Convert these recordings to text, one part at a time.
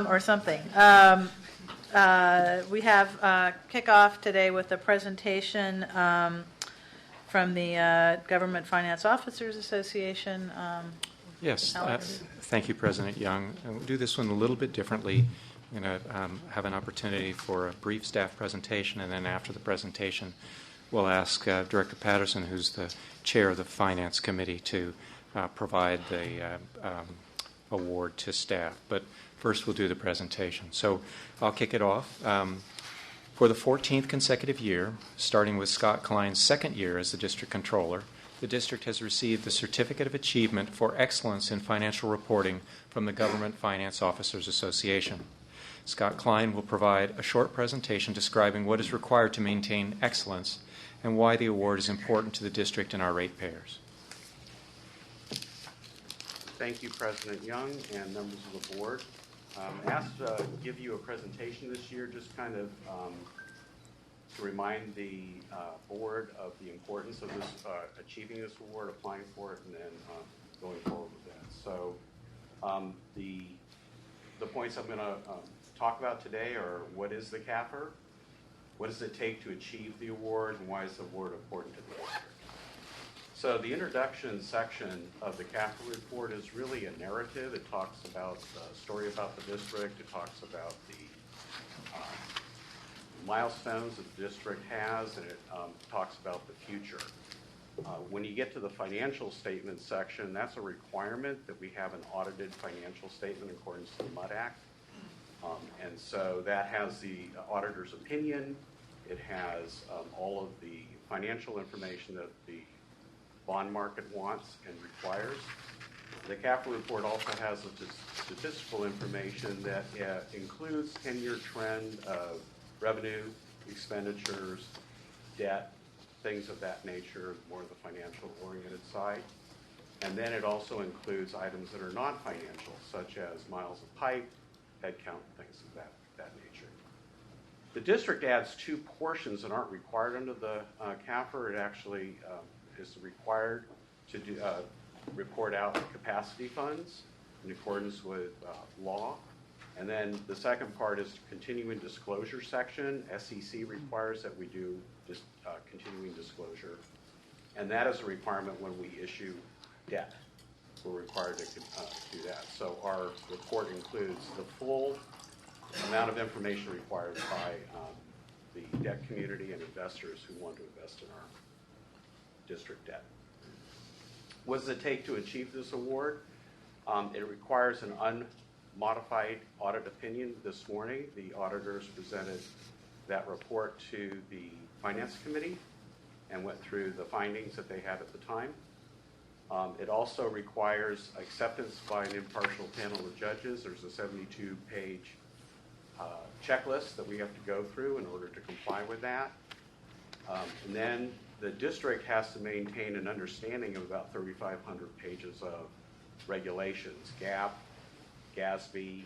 or something. We have kickoff today with a presentation from the Government Finance Officers Association. Yes, thank you, President Young. We'll do this one a little bit differently. I'm going to have an opportunity for a brief staff presentation, and then after the presentation, we'll ask Director Patterson, who's the chair of the Finance Committee, to provide the award to staff. But first, we'll do the presentation. So I'll kick it off. For the 14th consecutive year, starting with Scott Klein's second year as the District Controller, the District has received the Certificate of Achievement for Excellence in Financial Reporting from the Government Finance Officers Association. Scott Klein will provide a short presentation describing what is required to maintain excellence and why the award is important to the District and our ratepayers. Thank you, President Young and members of the board. Asked to give you a presentation this year, just kind of to remind the board of the importance of this, achieving this award, applying for it, and then going forward with that. So the points I'm going to talk about today are: what is the CAFR? What does it take to achieve the award, and why is the award important to the district? So the introduction section of the CAFR report is really a narrative. It talks about the story about the district. It talks about the milestones that the district has, and it talks about the future. When you get to the financial statement section, that's a requirement that we have an audited financial statement in accordance to the MUD Act. And so that has the auditor's opinion. It has all of the financial information that the bond market wants and requires. The CAFR report also has statistical information that includes 10-year trend of revenue, expenditures, debt, things of that nature, more of the financial-oriented side. And then it also includes items that are non-financial, such as miles of pipe, headcount, things of that nature. The district adds two portions that aren't required under the CAFR. It actually is required to do, report out capacity funds in accordance with law. And then the second part is continuing disclosure section. SEC requires that we do this continuing disclosure. And that is a requirement when we issue debt. We're required to do that. So our report includes the full amount of information required by the debt community and investors who want to invest in our district debt. What does it take to achieve this award? It requires an unmodified audit opinion. This morning, the auditors presented that report to the Finance Committee and went through the findings that they had at the time. It also requires acceptance by an impartial panel of judges. There's a 72-page checklist that we have to go through in order to comply with that. And then the district has to maintain an understanding of about 3,500 pages of regulations, GAAP, GASB,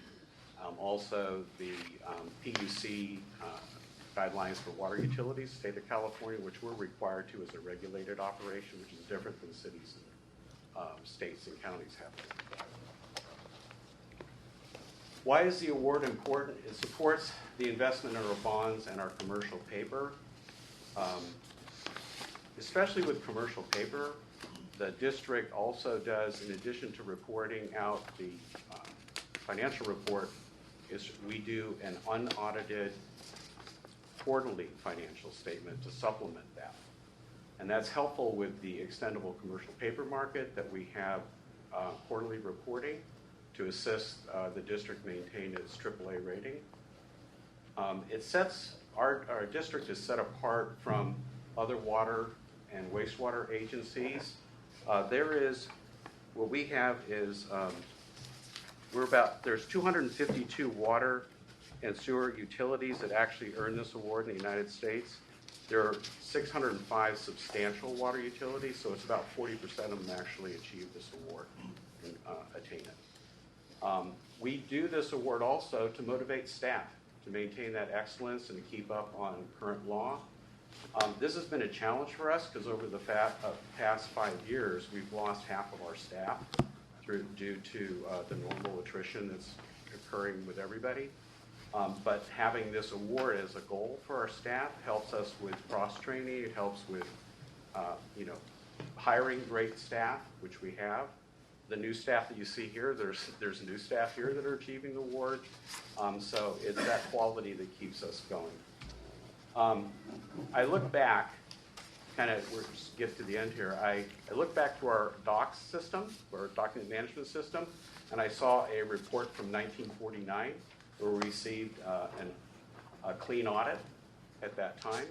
also the PUC guidelines for water utilities, state of California, which we're required to as a regulated operation, which is different than cities and states and counties have to comply with. Why is the award important? It supports the investment in our bonds and our commercial paper. Especially with commercial paper, the district also does, in addition to reporting out the financial report, is we do an unaudited quarterly financial statement to supplement that. And that's helpful with the extendable commercial paper market that we have quarterly reporting to assist the district maintain its AAA rating. Our district is set apart from other water and wastewater agencies. What we have is, there's 252 water and sewer utilities that actually earn this award in the United States. There are 605 substantial water utilities, so it's about 40% of them actually achieve this award and attain it. We do this award also to motivate staff to maintain that excellence and to keep up on current law. This has been a challenge for us because over the past 5 years, we've lost half of our staff due to the normal attrition that's occurring with everybody. But having this award as a goal for our staff helps us with cross-training. It helps with, hiring great staff, which we have. The new staff that you see here, there's new staff here that are achieving the award. So it's that quality that keeps us going. I look back, we're just get to the end here. I look back to our docs system, our document management system, and I saw a report from 1949 where we received a clean audit at that time.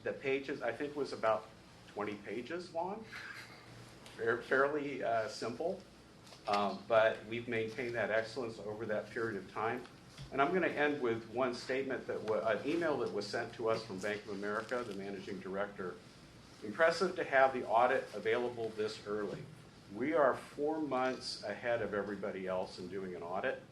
The pages, I think, was about 20 pages long, fairly simple, but we've maintained that excellence over that period of time. And I'm going to end with one statement, an email that was sent to us from Bank of America, the managing director. Impressive to have the audit available this early. We are 4 months ahead of everybody else in doing an audit.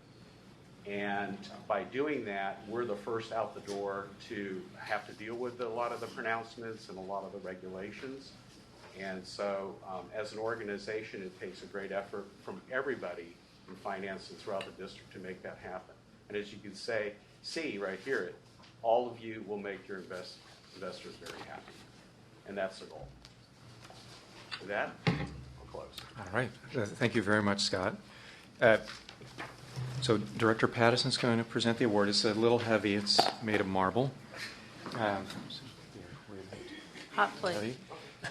And by doing that, we're the first out the door to have to deal with a lot of the pronouncements and a lot of the regulations. And so as an organization, it takes a great effort from everybody in finance and throughout the district to make that happen. And as you can see right here, all of you will make your investors very happy. And that's the goal. With that, I'll close. All right. Thank you very much, Scott. So Director Patterson's going to present the award. It's a little heavy. It's made of marble. Hot plate.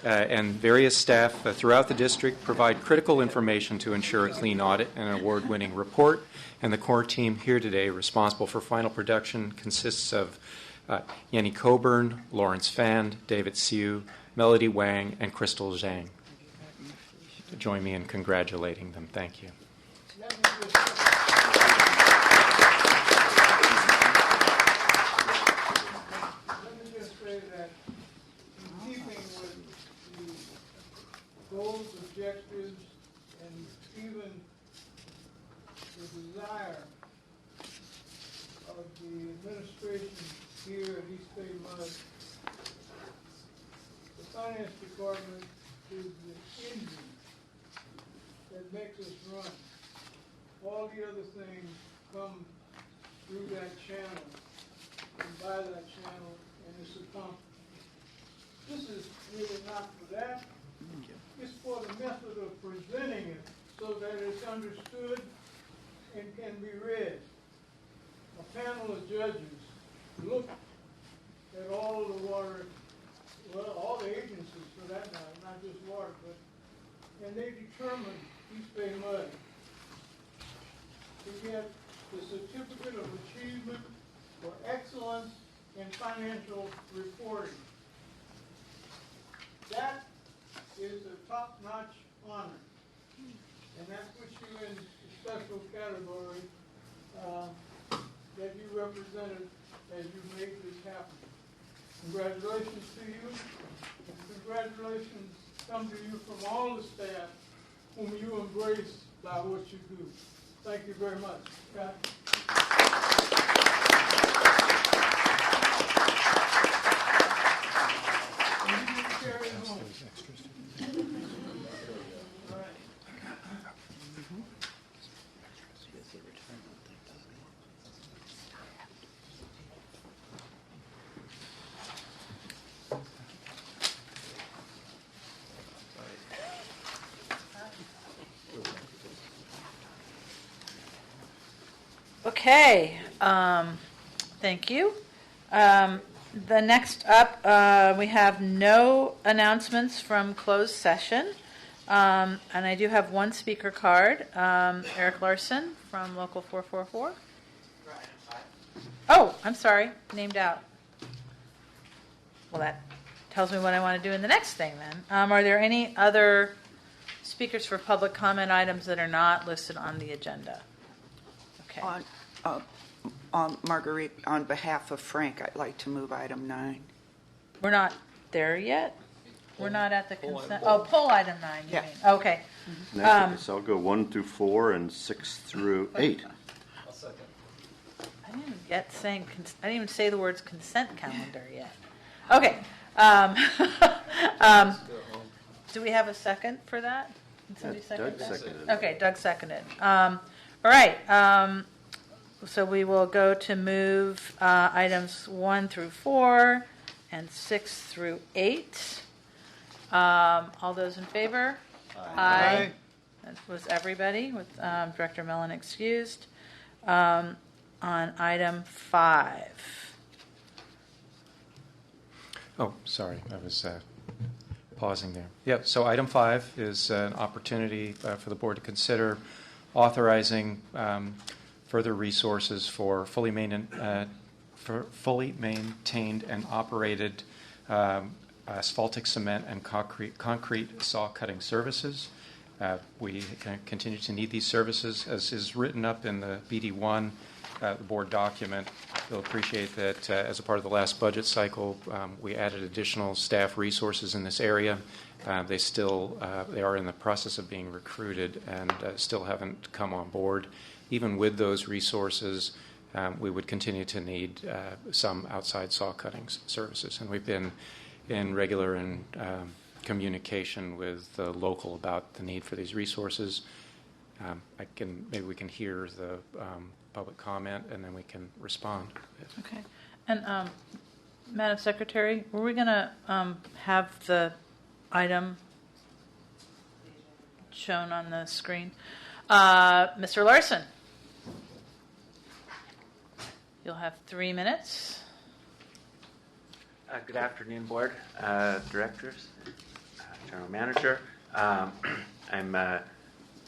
And various staff throughout the district provide critical information to ensure a clean audit and an award-winning report. And the core team here today responsible for final production consists of Yenny Coburn, Lawrence Fand, David Siu, Melody Wang, and Crystal Zhang. Join me in congratulating them. Thank you. Goals, objectives, and even the desire of the administration here at East Bay MUD. The finance department is the engine that makes us run. All the other things come through that channel and by that channel, and it's accomplished. This is really not for that. It's for the method of presenting it so that it's understood and can be read. A panel of judges look at all of the water, well, all the agencies for that matter, not just water, and they determine East Bay MUD to get the Certificate of Achievement for Excellence in Financial Reporting. That is a top-notch honor, and that puts you in a special category that you represented as you made this happen. Congratulations to you, and congratulations come to you from all the staff whom you embrace by what you do. Thank you very much. Scott? Carry it home. Okay, thank you. The next up, we have no announcements from closed session. And I do have one speaker card, Eric Larson from Local 444. Oh, I'm sorry, named out. Well, that tells me what I want to do in the next thing then. Are there any other speakers for public comment items that are not listed on the agenda? Okay. Marguerite, on behalf of Frank, I'd like to move item 9. We're not there yet? We're not at the consent. Oh, pull item 9, you Yeah. mean? Okay. Next, I'll go 1 through 4 and 6 through 8. I didn't even say the words consent calendar yet. Okay. Do we have a second for that? Can somebody second Doug that? seconded. Okay, Doug seconded. All right. So we will go to move items 1 through 4 and 6 through 8. All those in favor? Aye. That was everybody, with Director Mellon excused. On item 5. Oh, sorry, I was pausing there. Yep, so item 5 is an opportunity for the board to consider authorizing further resources for fully maintained and operated asphaltic cement and concrete saw cutting services. We continue to need these services, as is written up in the BD1, the board document. You'll appreciate that as a part of the last budget cycle, we added additional staff resources in this area. They are in the process of being recruited and still haven't come on board. Even with those resources, we would continue to need some outside saw cutting services. And we've been in regular communication with the local about the need for these resources. Maybe we can hear the public comment and then we can respond. Okay. And Madam Secretary, were we going to have the item shown on the screen? Mr. Larson, you'll have 3 minutes. Good afternoon, board, directors, general manager. I'm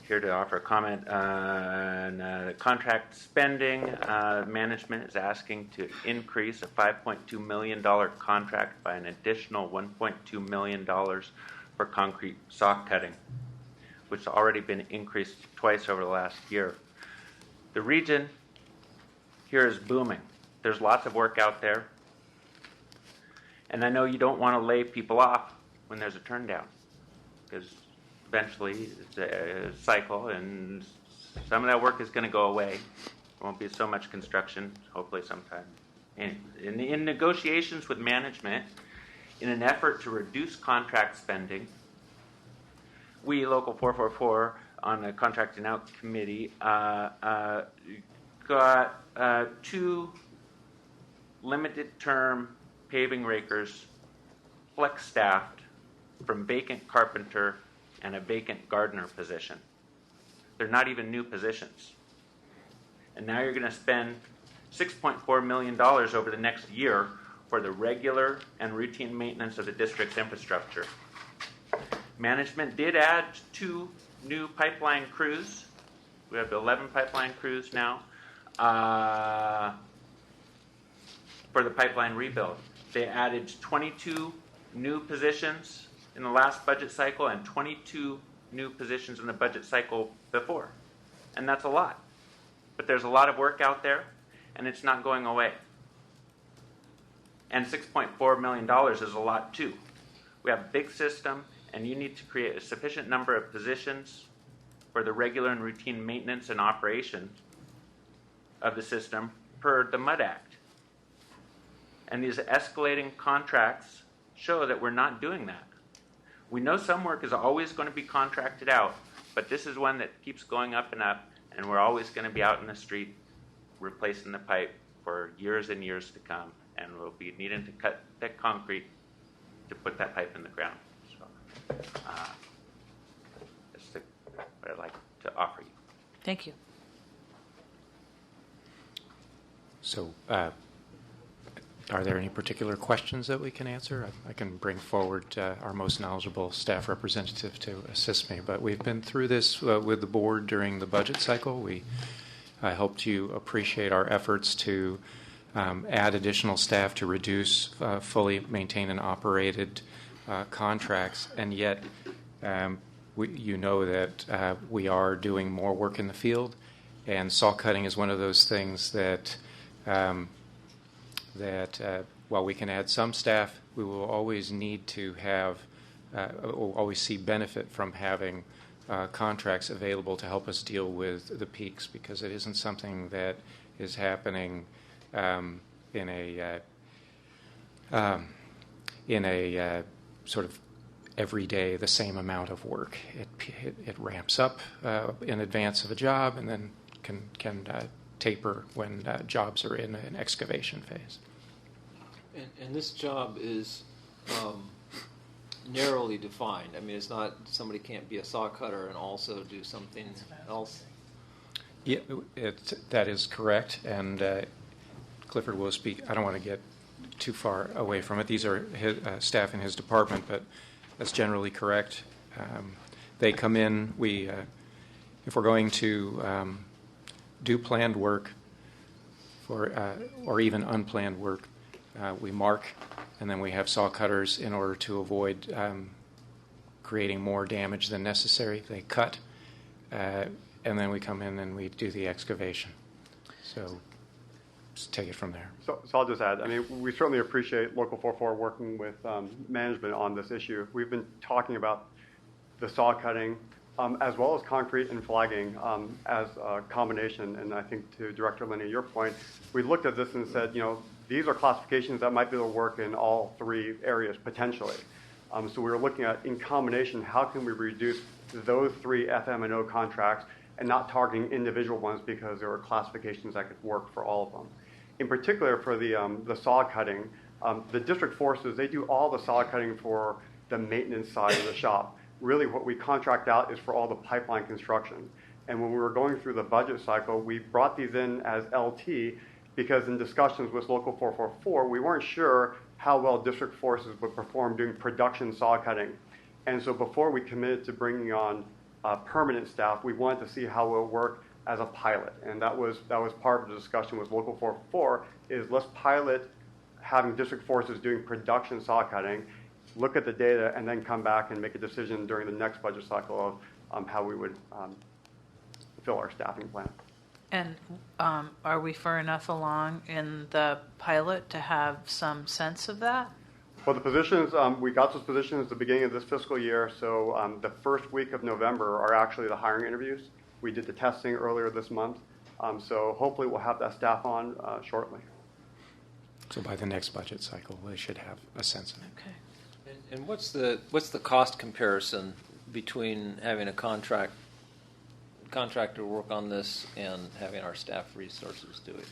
here to offer a comment on contract spending. Management is asking to increase a $5.2 million contract by an additional $1.2 million for concrete saw cutting, which has already been increased twice over the last year. The region here is booming. There's lots of work out there. And I know you don't want to lay people off when there's a turn down, because eventually it's a cycle and some of that work is going to go away. There won't be so much construction, hopefully sometime. And in negotiations with management, in an effort to reduce contract spending, we, Local 444, on the Contracting Out Committee, got 2 limited-term paving rakers flex-staffed from vacant carpenter and a vacant gardener position. They're not even new positions. And now you're going to spend $6.4 million over the next year for the regular and routine maintenance of the district's infrastructure. Management did add 2 new pipeline crews. We have 11 pipeline crews now for the pipeline rebuild. They added 22 new positions in the last budget cycle and 22 new positions in the budget cycle before. And that's a lot. But there's a lot of work out there, and it's not going away. And $6.4 million is a lot, too. We have a big system, and you need to create a sufficient number of positions for the regular and routine maintenance and operation of the system per the MUD Act. And these escalating contracts show that we're not doing that. We know some work is always going to be contracted out, but this is one that keeps going up, and we're always going to be out in the street replacing the pipe for years and years to come, and we'll be needing to cut that concrete to put that pipe in the ground. So that's what I'd like to offer you. Thank you. So, are there any particular questions that we can answer? I can bring forward our most knowledgeable staff representative to assist me. But we've been through this with the board during the budget cycle. I hope you appreciate our efforts to add additional staff to reduce fully maintained and operated contracts. And yet, you know that we are doing more work in the field. And saw cutting is one of those things that while we can add some staff, we will always need to have, we'll always see benefit from having contracts available to help us deal with the peaks, because it isn't something that is happening in a sort of every day the same amount of work. It ramps up in advance of a job and then can taper when jobs are in an excavation phase. And this job is narrowly defined. I mean, it's not somebody can't be a saw cutter and also do something else. Yeah, that is correct, and Clifford will speak. I don't want to get too far away from it. These are his, staff in his department, but that's generally correct. They come in. If we're going to do planned work or even unplanned work, we mark, and then we have saw cutters in order to avoid creating more damage than necessary. They cut, and then we come in and we do the excavation. So just take it from there. So I'll just add, I mean, we certainly appreciate Local 44 working with management on this issue. We've been talking about the saw cutting as well as concrete and flagging as a combination. And I think to Director Linney, your point, we looked at this and said, you know, these are classifications that might be able to work in all three areas potentially. So we were looking at, in combination, how can we reduce those three FM&O contracts and not targeting individual ones because there were classifications that could work for all of them. In particular, for the saw cutting, the district forces, they do all the saw cutting for the maintenance side of the shop. Really what we contract out is for all the pipeline construction. And when we were going through the budget cycle, we brought these in as LT because in discussions with Local 444, we weren't sure how well district forces would perform doing production saw cutting. And so before we committed to bringing on permanent staff, we wanted to see how it would work as a pilot. And that was part of the discussion with Local 444 is let's pilot having district forces doing production saw cutting, look at the data, and then come back and make a decision during the next budget cycle of how we would fill our staffing plan. And are we far enough along in the pilot to have some sense of that? Well, the positions, we got those positions at the beginning of this fiscal year, so the first week of November are actually the hiring interviews. We did the testing earlier this month, so hopefully we'll have that staff on shortly. So by the next budget cycle, we should have a sense of it. Okay. And what's the cost comparison between having a contractor work on this and having our staff resources do it?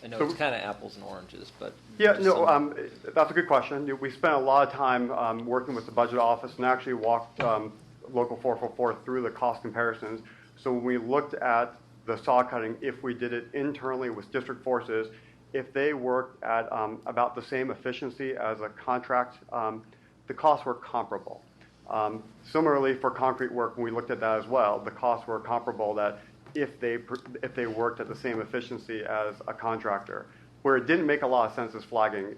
I know it's kind of apples and oranges, but yeah, no, that's a good question. We spent a lot of time working with the budget office and actually walked Local 444 through the cost comparisons. So when we looked at the saw cutting, if we did it internally with district forces, if they worked at about the same efficiency as a contract, the costs were comparable. Similarly, for concrete work, when we looked at that as well, the costs were comparable that if they worked at the same efficiency as a contractor. Where it didn't make a lot of sense is flagging.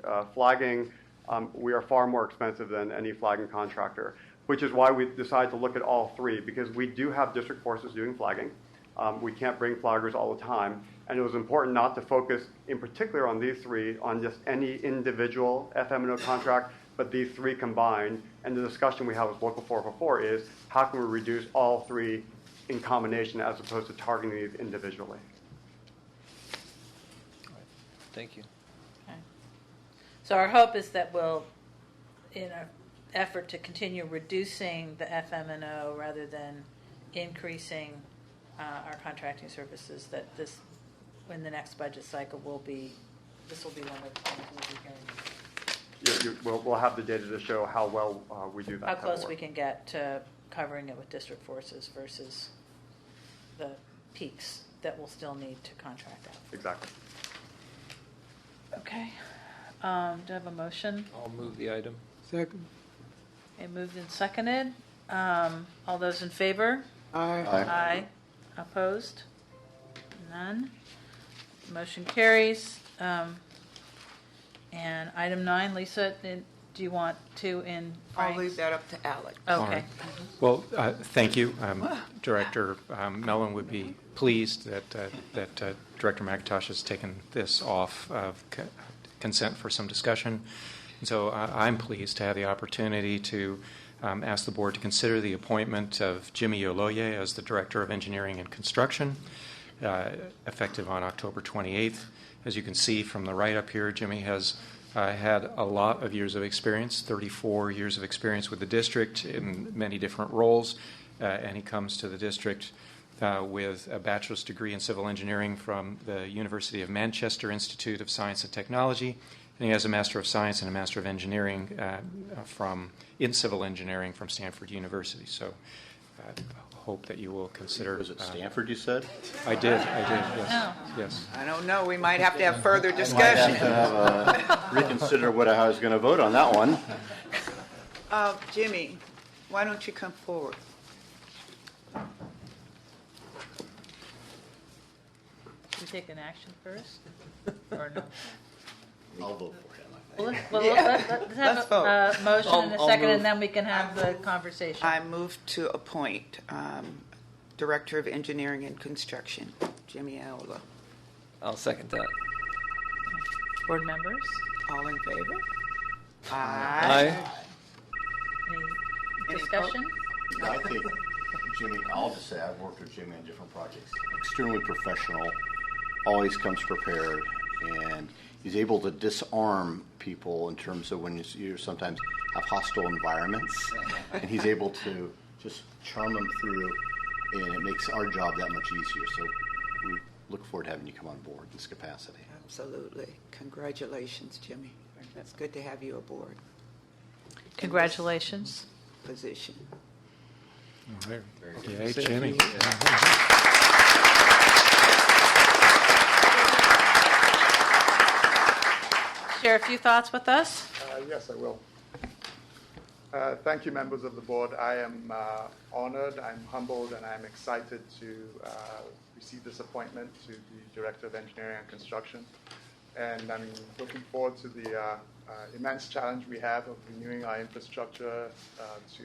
We are far more expensive than any flagging contractor, which is why we decided to look at all three, because we do have district forces doing flagging. We can't bring flaggers all the time, and it was important not to focus in particular on these three, on just any individual FM&O contract, but these three combined. And the discussion we have with Local 444 is how can we reduce all three in combination as opposed to targeting these individually. thank you. Okay. So our hope is that we'll, in an effort to continue reducing the FM&O rather than increasing our contracting services, that this, in the next budget cycle, this will be one of the things we'll be hearing. We'll have the data to show how well we do that. How close we can get to covering it with district forces versus the peaks that we'll still need to contract out. Exactly. Okay. Do I have a motion? I'll move the item. Second. Okay, moved and seconded. All those in favor? Aye. Aye. Opposed? None. Motion carries. And item 9, Lisa, do you want to in I'll Frank's? leave that up to Alec. All Okay. right. Well, thank you. Director Mellon would be pleased that Director McIntosh has taken this off of consent for some discussion. And so I'm pleased to have the opportunity to ask the board to consider the appointment of Jimmy Oloye as the Director of Engineering and Construction, effective on October 28th. As you can see from the write-up here, Jimmy has had a lot of years of experience, 34 years of experience with the district in many different roles, and he comes to the district with a bachelor's degree in civil engineering from the University of Manchester Institute of Science and Technology, and he has a Master of Science and a Master of Engineering in civil engineering from Stanford University. So I hope that you will consider. Was it Stanford, you said? I did, yes. Yes. I don't know, we might have to have further Might discussion. have to reconsider what I was going to vote on that one. Jimmy, why don't you come forward? Should we take an action first? Or no? I'll vote for him. Let's have Let's a motion and a I'll second, move. and then we can have the conversation. I move to appoint Director of Engineering and Construction, Jimmy Aola. I'll second that. Board members? All in favor? Aye. Any Any discussion? I think Jimmy, I'll just say I've worked with Jimmy on different projects. Extremely professional, always comes prepared, and he's able to disarm people in terms of when you sometimes have hostile environments, and he's able to just charm them through, and it makes our job that much easier. So we look forward to having you come on board in this capacity. Absolutely. Congratulations, Jimmy. It's good to have you aboard. Congratulations. Position. Yay, Jimmy. Share a few thoughts with us? Yes, I will. Thank you, members of the board. I am honored, I'm humbled, and I'm excited to receive this appointment to the Director of Engineering and Construction. And I'm looking forward to the immense challenge we have of renewing our infrastructure to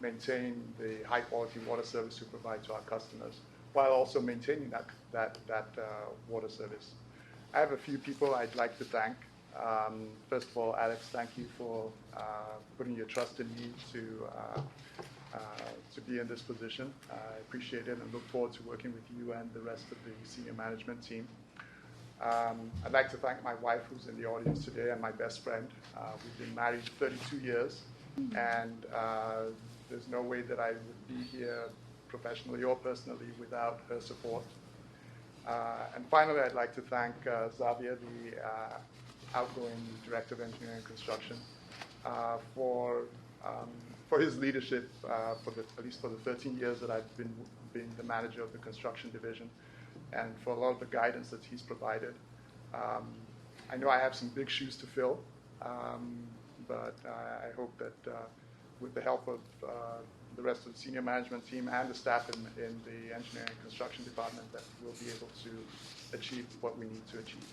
maintain the high-quality water service we provide to our customers, while also maintaining that water service. I have a few people I'd like to thank. First of all, Alex, thank you for putting your trust in me to be in this position. I appreciate it and look forward to working with you and the rest of the senior management team. I'd like to thank my wife, who's in the audience today, and my best friend. We've been married 32 years, and there's no way that I would be here professionally or personally without her support. And finally, I'd like to thank Xavier, the outgoing Director of Engineering and Construction, for his leadership at least for the 13 years that I've been the manager of the construction division, and for a lot of the guidance that he's provided. I know I have some big shoes to fill, but I hope that with the help of the rest of the senior management team and the staff in the engineering and construction department, that we'll be able to achieve what we need to achieve.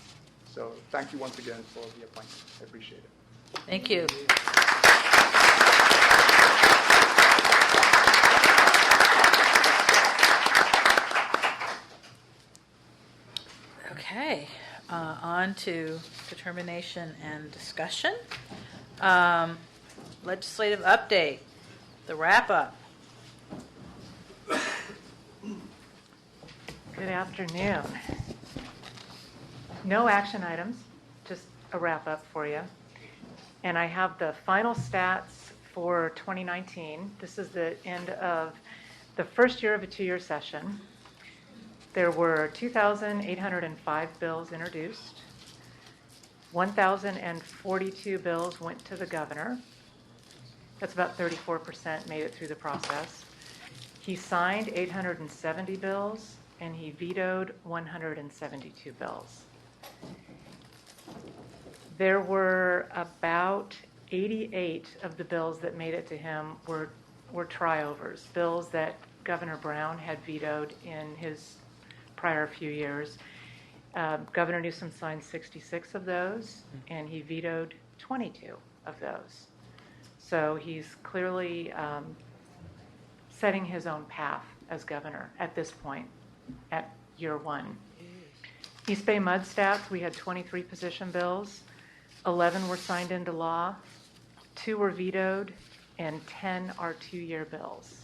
So thank you once again for the appointment. I appreciate it. Thank you. Okay, on to determination and discussion. Legislative update, the wrap-up. Good afternoon. No action items, just a wrap-up for you. And I have the final stats for 2019. This is the end of the first year of a two-year session. There were 2,805 bills introduced. 1,042 bills went to the governor. That's about 34% made it through the process. He signed 870 bills, and he vetoed 172 bills. There were about 88 of the bills that made it to him were tryovers, bills that Governor Brown had vetoed in his prior few years. Governor Newsom signed 66 of those, and he vetoed 22 of those. So he's clearly setting his own path as governor at this point, at year one. East Bay MUD stats, we had 23 position bills. 11 were signed into law, 2 were vetoed, and 10 are two-year bills.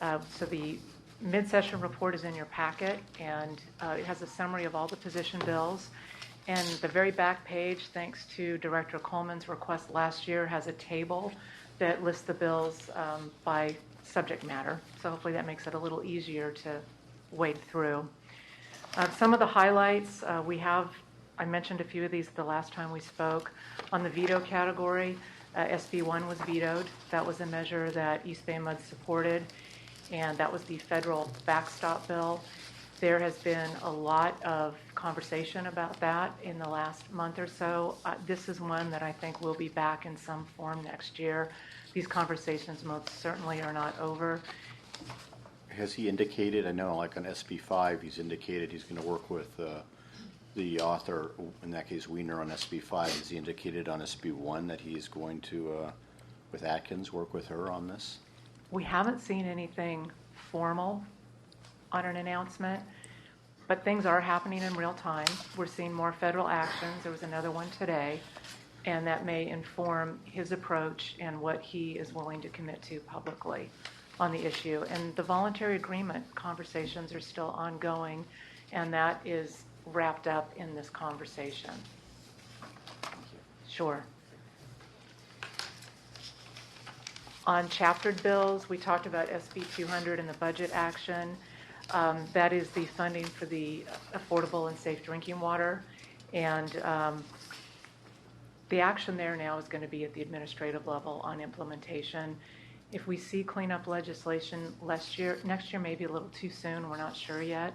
So the mid-session report is in your packet, and it has a summary of all the position bills. And the very back page, thanks to Director Coleman's request last year, has a table that lists the bills by subject matter. So hopefully that makes it a little easier to wade through. Some of the highlights, I mentioned a few of these the last time we spoke. On the veto category, SB1 was vetoed. That was a measure that EBMUD supported, and that was the federal backstop bill. There has been a lot of conversation about that in the last month or so. This is one that I think will be back in some form next year. These conversations most certainly are not over. Has he indicated, I know like on SB5, he's indicated he's going to work with the author, in that case Wiener, on SB5. Has he indicated on SB1 that he's going to, with Atkins, work with her on this? We haven't seen anything formal on an announcement, but things are happening in real time. We're seeing more federal actions. There was another one today, and that may inform his approach and what he is willing to commit to publicly on the issue. And the voluntary agreement conversations are still ongoing, and that is wrapped up in this conversation. Sure. On chaptered bills, we talked about SB 200 and the budget action. That is the funding for the affordable and safe drinking water. And the action there now is going to be at the administrative level on implementation. If we see cleanup legislation next year may be a little too soon. We're not sure yet.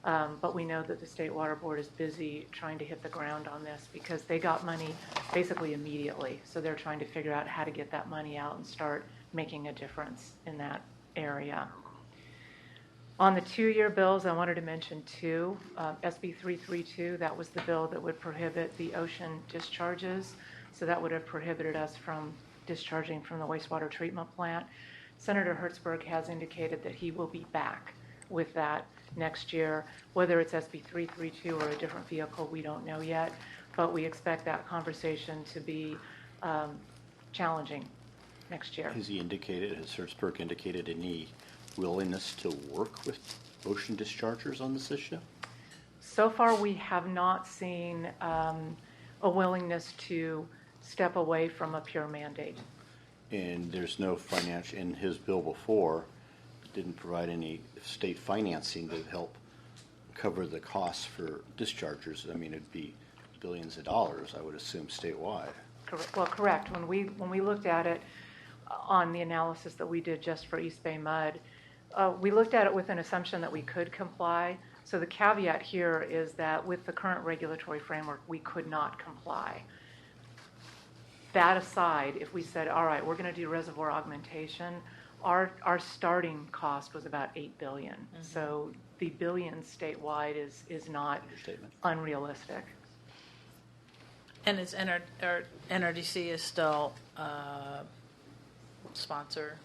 But we know that the State Water Board is busy trying to hit the ground on this because they got money basically immediately. So they're trying to figure out how to get that money out and start making a difference in that area. On the 2-year bills, I wanted to mention two. SB 332, that was the bill that would prohibit the ocean discharges. So that would have prohibited us from discharging from the wastewater treatment plant. Senator Hertzberg has indicated that he will be back with that next year. Whether it's SB 332 or a different vehicle, we don't know yet. But we expect that conversation to be challenging next year. Has Hertzberg indicated any willingness to work with ocean dischargers on this issue? So far, we have not seen a willingness to step away from a pure mandate. And there's no financial, in his bill before, didn't provide any state financing to help cover the costs for dischargers. I mean, it'd be billions of dollars, I would assume, statewide. Correct. Well, correct. When we looked at it on the analysis that we did just for East Bay Mud, we looked at it with an assumption that we could comply. So the caveat here is that with the current regulatory framework, we could not comply. That aside, if we said, all right, we're going to do reservoir augmentation, our starting cost was about $8 billion. Mm-hmm. So the billions statewide is not unrealistic. And is NRDC is still sponsor?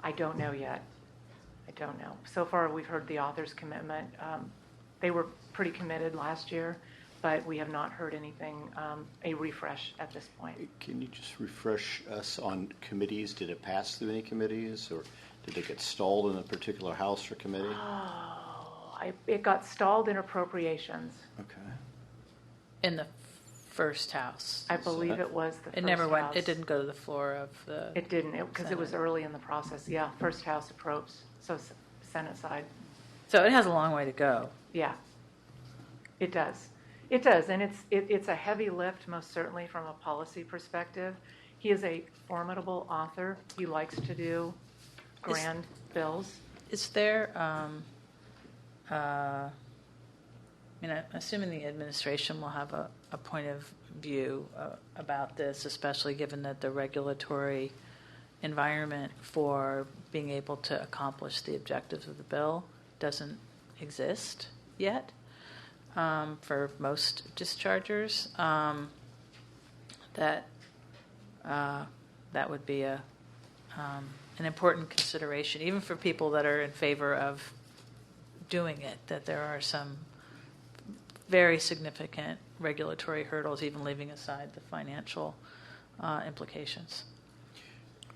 I don't know yet. I don't know. So far, we've heard the author's commitment. They were pretty committed last year, but we have not heard anything, a refresh at this point. Can you just refresh us on committees? Did it pass through any committees, or did it get stalled in a particular house or committee? It got stalled in appropriations. Okay. In the first house. I believe it was the first house. It never went. It didn't go to the floor of the. It didn't, because it was early in the process. Yeah, first house approach, so Senate side. So it has a long way to go. Yeah, it does. It does, and it's a heavy lift, most certainly from a policy perspective. He is a formidable author. He likes to do grand bills. Is there? I mean, I'm assuming the administration will have a point of view about this, especially given that the regulatory environment for being able to accomplish the objectives of the bill doesn't exist yet for most dischargers. That would be an important consideration, even for people that are in favor of doing it, that there are some very significant regulatory hurdles, even leaving aside the financial implications.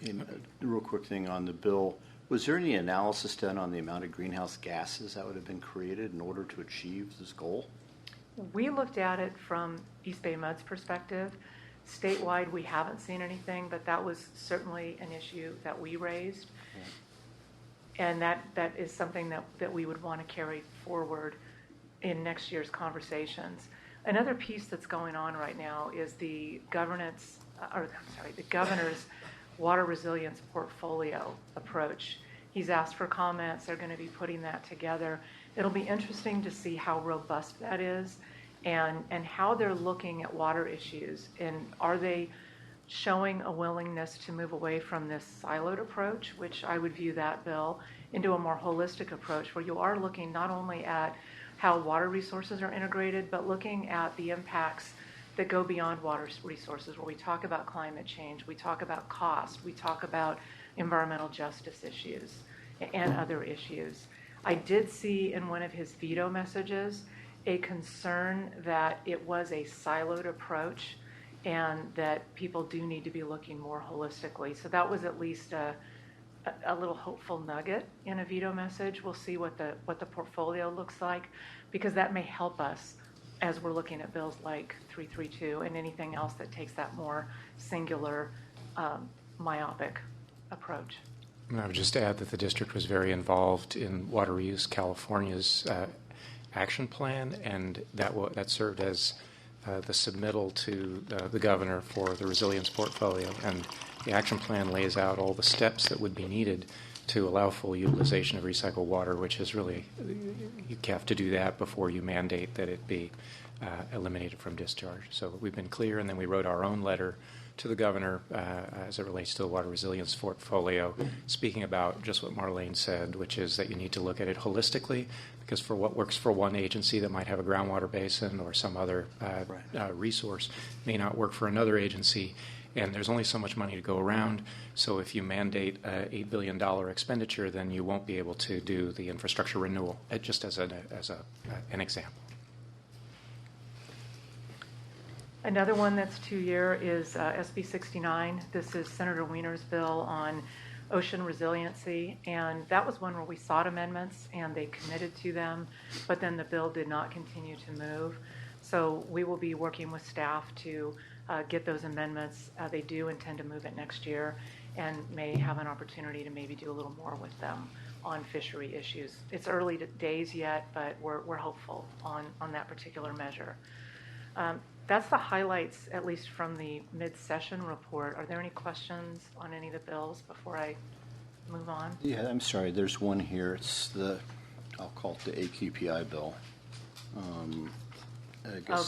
And a real quick thing on the bill, was there any analysis done on the amount of greenhouse gases that would have been created in order to achieve this goal? We looked at it from East Bay Mud's perspective. Statewide, we haven't seen anything, but that was certainly an issue that we raised. And that is something that we would want to carry forward in next year's conversations. Another piece that's going on right now is the governor's water resilience portfolio approach. He's asked for comments. They're going to be putting that together. It'll be interesting to see how robust that is and how they're looking at water issues. And are they showing a willingness to move away from this siloed approach, which I would view that bill, into a more holistic approach where you are looking not only at how water resources are integrated, but looking at the impacts that go beyond water resources, where we talk about climate change, we talk about cost, we talk about environmental justice issues and other issues. I did see in one of his veto messages a concern that it was a siloed approach and that people do need to be looking more holistically. So that was at least a little hopeful nugget in a veto message. We'll see what the portfolio looks like, because that may help us as we're looking at bills like 332 and anything else that takes that more singular, myopic approach. I would just add that the district was very involved in Water Reuse California's action plan, and that served as the submittal to the governor for the resilience portfolio. And the action plan lays out all the steps that would be needed to allow full utilization of recycled water, which is really, you have to do that before you mandate that it be eliminated from discharge. So we've been clear, and then we wrote our own letter to the governor as it relates to the water resilience portfolio, speaking about just what Marlene said, which is that you need to look at it holistically, because for what works for one agency that might have a groundwater basin or some other resource may not work for another agency. And there's only so much money to go around. So if you mandate an $8 billion expenditure, then you won't be able to do the infrastructure renewal, just as an example. Another one that's 2-year is SB 69. This is Senator Wiener's bill on ocean resiliency. And that was one where we sought amendments and they committed to them, but then the bill did not continue to move. So we will be working with staff to get those amendments. They do intend to move it next year and may have an opportunity to maybe do a little more with them on fishery issues. It's early days yet, but we're hopeful on that particular measure. That's the highlights, at least from the mid-session report. Are there any questions on any of the bills before I move on? Yeah, I'm sorry. There's one here. It's I'll call it the AQPI bill.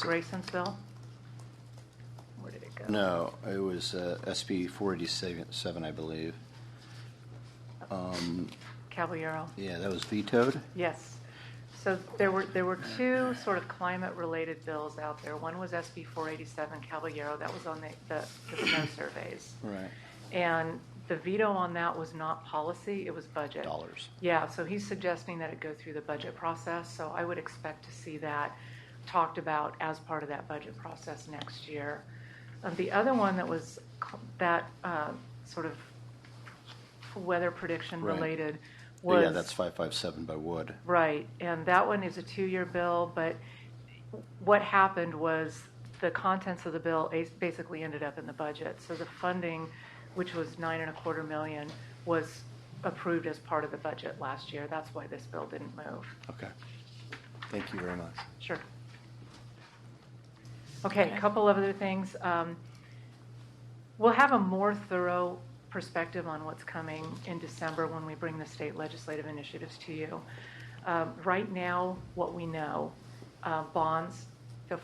Grayson's bill? Where did it go? No, it was SB 487, I believe. Caballero. Yeah, that was vetoed. Yes. So there were two sort of climate-related bills out there. One was SB 487 Caballero. That was on the snow surveys. Right. And the veto on that was not policy. It was budget. Dollars. Yeah, so he's suggesting that it go through the budget process. So I would expect to see that talked about as part of that budget process next year. The other one that was that sort of weather prediction related was... Yeah, that's 557 by Wood. Right, and that one is a 2-year bill, but what happened was the contents of the bill basically ended up in the budget. So the funding, which was $9.25 million, was approved as part of the budget last year. That's why this bill didn't move. Okay. Thank you very much. Sure. Okay, a couple of other things. We'll have a more thorough perspective on what's coming in December when we bring the state legislative initiatives to you. Right now, what we know, bonds, the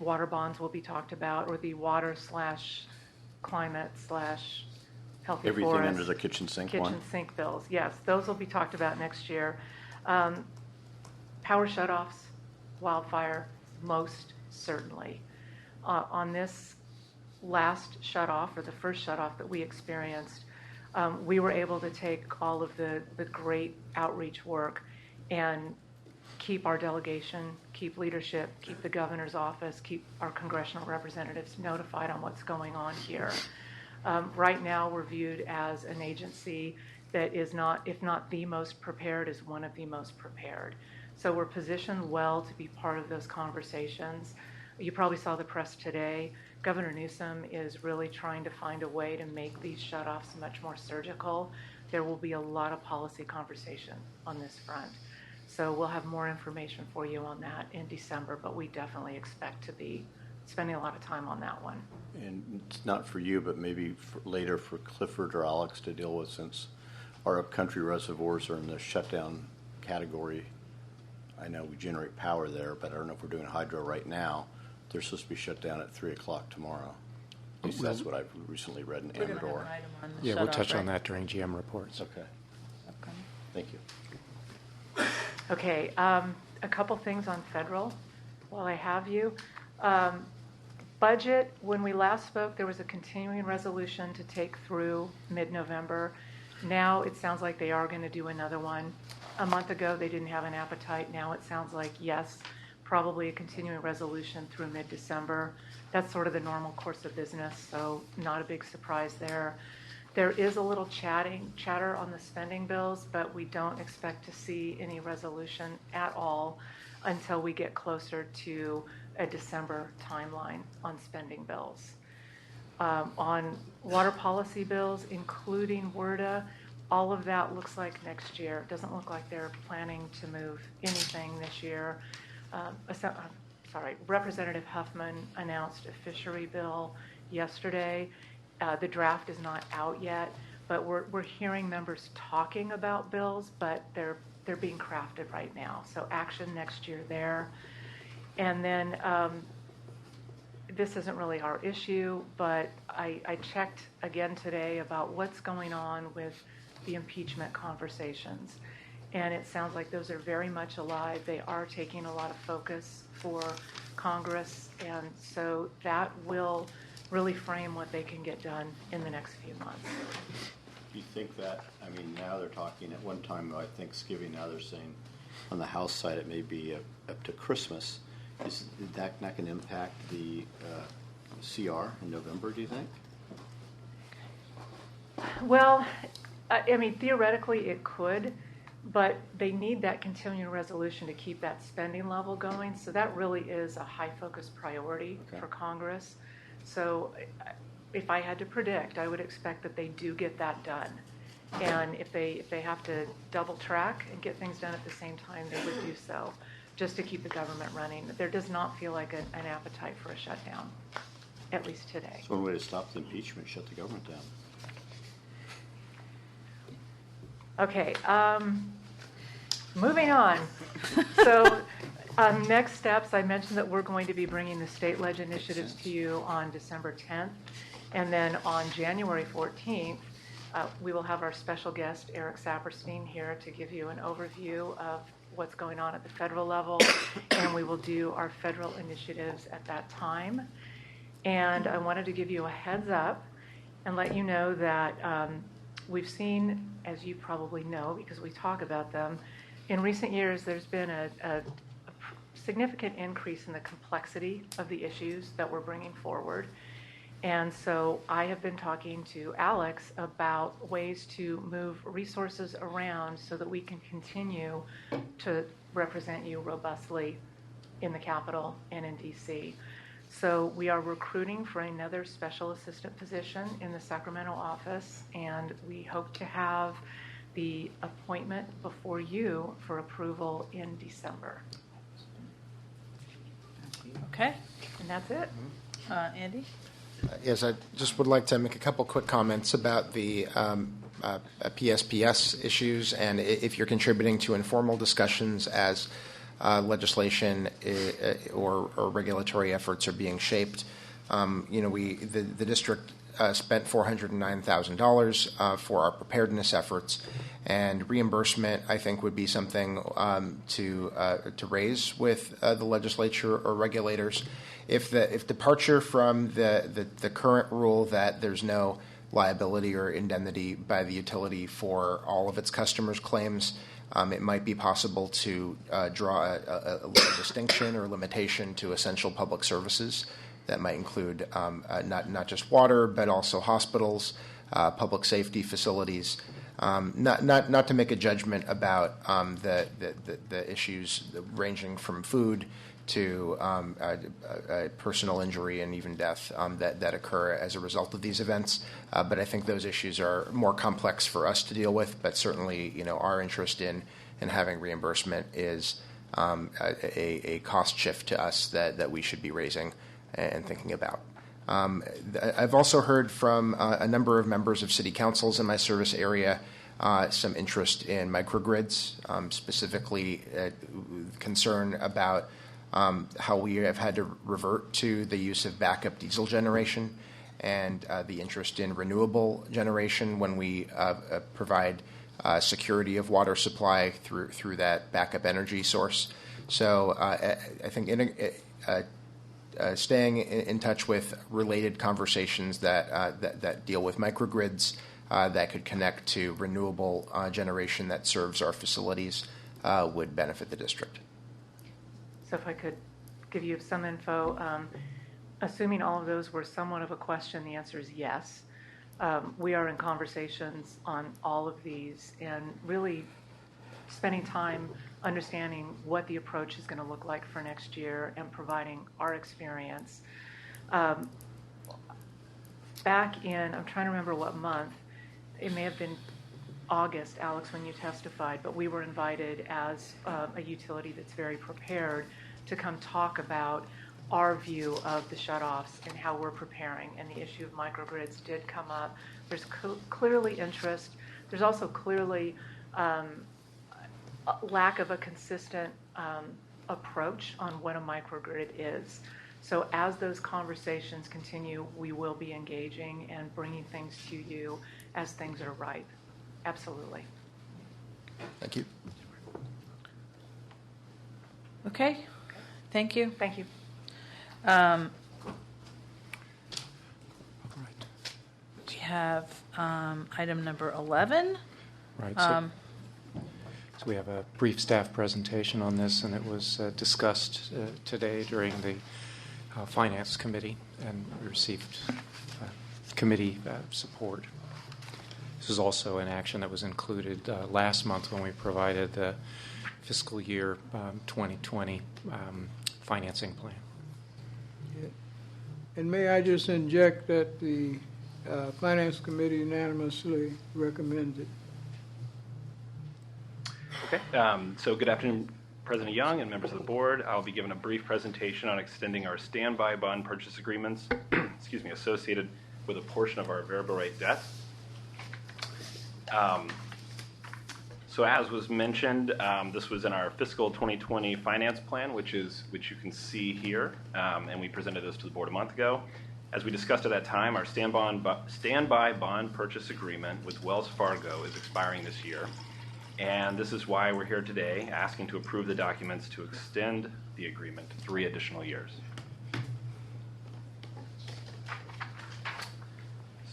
water bonds will be talked about, or the water/climate/healthy Everything forest. under the kitchen sink one? Kitchen sink bills, yes. Those will be talked about next year. Power shutoffs, wildfire, most certainly. On this last shutoff, or the first shutoff that we experienced, we were able to take all of the great outreach work and keep our delegation, keep leadership, keep the governor's office, keep our congressional representatives notified on what's going on here. Right now, we're viewed as an agency that is not, if not the most prepared, is one of the most prepared. So we're positioned well to be part of those conversations. You probably saw the press today. Governor Newsom is really trying to find a way to make these shutoffs much more surgical there will be a lot of policy conversation on this front. So we'll have more information for you on that in December, but we definitely expect to be spending a lot of time on that one. And it's not for you, but maybe later for Clifford or Alex to deal with, since our upcountry reservoirs are in the shutdown category. I know we generate power there, but I don't know if we're doing hydro right now. They're supposed to be shut down at 3 o'clock tomorrow. At least that's what I've recently read in We're going to have Amador. an item on the Yeah, we'll shut-off, touch on right? that during GM reports. Okay, Okay. thank you. Okay, a couple things on federal while I have you. Budget, when we last spoke, there was a continuing resolution to take through mid-November. Now it sounds like they are going to do another one. A month ago, they didn't have an appetite. Now it sounds like, yes, probably a continuing resolution through mid-December. That's sort of the normal course of business, so not a big surprise there. There is a little chatter on the spending bills, but we don't expect to see any resolution at all until we get closer to a December timeline on spending bills. On water policy bills, including WRDA, all of that looks like next year. It doesn't look like they're planning to move anything this year. Representative Huffman announced a fishery bill yesterday. The draft is not out yet, but we're hearing members talking about bills, but they're being crafted right now. So action next year there. And then this isn't really our issue, but I checked again today about what's going on with the impeachment conversations. And it sounds like those are very much alive. They are taking a lot of focus for Congress. And so that will really frame what they can get done in the next few months. Do you think that, I mean, now they're talking at one time about Thanksgiving, now they're saying on the House side it may be up to Christmas. Is that not going to impact the CR in November, do you think? Well, I mean, theoretically it could, but they need that continuing resolution to keep that spending level going. So that really is a high focus priority for Congress. So if I had to predict, I would expect that they do get that done. And if they have to double track and get things done at the same time, they would do so, just to keep the government running. There does not feel like an appetite for a shutdown, at least today. So one way to stop the impeachment, shut the government down. Okay, moving on. So next steps, I mentioned that we're going to be bringing the state ledge initiatives to you on December 10th. And then on January 14th, we will have our special guest, Eric Saperstein, here to give you an overview of what's going on at the federal level. And we will do our federal initiatives at that time. And I wanted to give you a heads up and let you know that we've seen, as you probably know because we talk about them, in recent years there's been a significant increase in the complexity of the issues that we're bringing forward. And so I have been talking to Alex about ways to move resources around so that we can continue to represent you robustly in the Capitol and in DC. So we are recruiting for another special assistant position in the Sacramento office, and we hope to have the appointment before you for approval in December. Okay. And that's it. Andy? Yes, I just would like to make a couple quick comments about the PSPS issues, and if you're contributing to informal discussions as legislation or regulatory efforts are being shaped. The district spent $409,000 for our preparedness efforts, and reimbursement, I think, would be something to raise with the legislature or regulators. If departure from the current rule that there's no liability or indemnity by the utility for all of its customers' claims, it might be possible to draw a distinction or limitation to essential public services that might include not just water, but also hospitals, public safety facilities. Not to make a judgment about the issues ranging from food to personal injury and even death that occur as a result of these events. But I think those issues are more complex for us to deal with. But certainly, our interest in having reimbursement is a cost shift to us that we should be raising and thinking about. I've also heard from a number of members of city councils in my service area some interest in microgrids, specifically concern about how we have had to revert to the use of backup diesel generation and the interest in renewable generation when we provide security of water supply through that backup energy source. So I think staying in touch with related conversations that deal with microgrids that could connect to renewable generation that serves our facilities would benefit the district. So if I could give you some info, assuming all of those were somewhat of a question, the answer is yes. We are in conversations on all of these and really spending time understanding what the approach is going to look like for next year and providing our experience. Back in, I'm trying to remember what month, it may have been August, Alex, when you testified, but we were invited as a utility that's very prepared to come talk about our view of the shutoffs and how we're preparing, and the issue of microgrids did come up. There's clearly interest. There's also clearly lack of a consistent approach on what a microgrid is. So as those conversations continue, we will be engaging and bringing things to you as things are ripe. Absolutely. Thank you. Okay. Thank you. Thank you. We have item number 11. Right. So we have a brief staff presentation on this, and it was discussed today during the Finance Committee, and we received committee support. This is also an action that was included last month when we provided the fiscal year 2020 financing plan. And may I just inject that the Finance Committee unanimously recommends it. Okay, so good afternoon, President Young and members of the board. I'll be giving a brief presentation on extending our standby bond purchase agreements, associated with a portion of our variable rate debt. So as was mentioned, this was in our fiscal 2020 finance plan, which you can see here, and we presented this to the board a month ago. As we discussed at that time, our standby bond purchase agreement with Wells Fargo is expiring this year, and this is why we're here today, asking to approve the documents to extend the agreement to 3 additional years.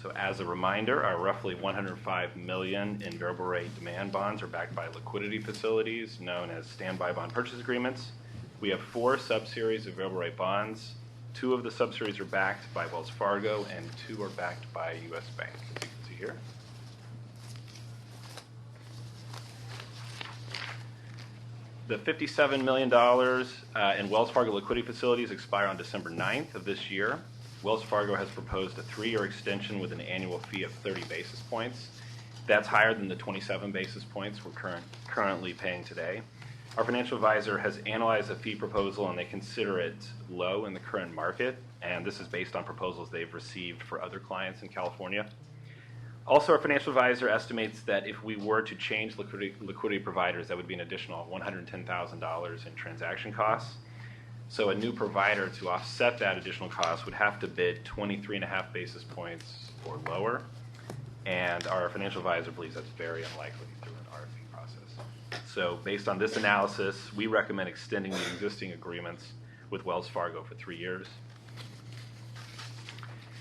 So as a reminder, our roughly $105 million in variable rate demand bonds are backed by liquidity facilities known as standby bond purchase agreements. We have 4 subseries of variable rate bonds. 2 of the subseries are backed by Wells Fargo and 2 are backed by U.S. Bank, as you can see here. The $57 million in Wells Fargo liquidity facilities expire on December 9th of this year. Wells Fargo has proposed a 3-year extension with an annual fee of 30 basis points. That's higher than the 27 basis points we're currently paying today. Our financial advisor has analyzed the fee proposal, and they consider it low in the current market, and this is based on proposals they've received for other clients in California. Also, our financial advisor estimates that if we were to change liquidity providers, that would be an additional $110,000 in transaction costs. So a new provider, to offset that additional cost, would have to bid 23.5 basis points or lower, and our financial advisor believes that's very unlikely through an RFP process. So based on this analysis, we recommend extending the existing agreements with Wells Fargo for 3 years.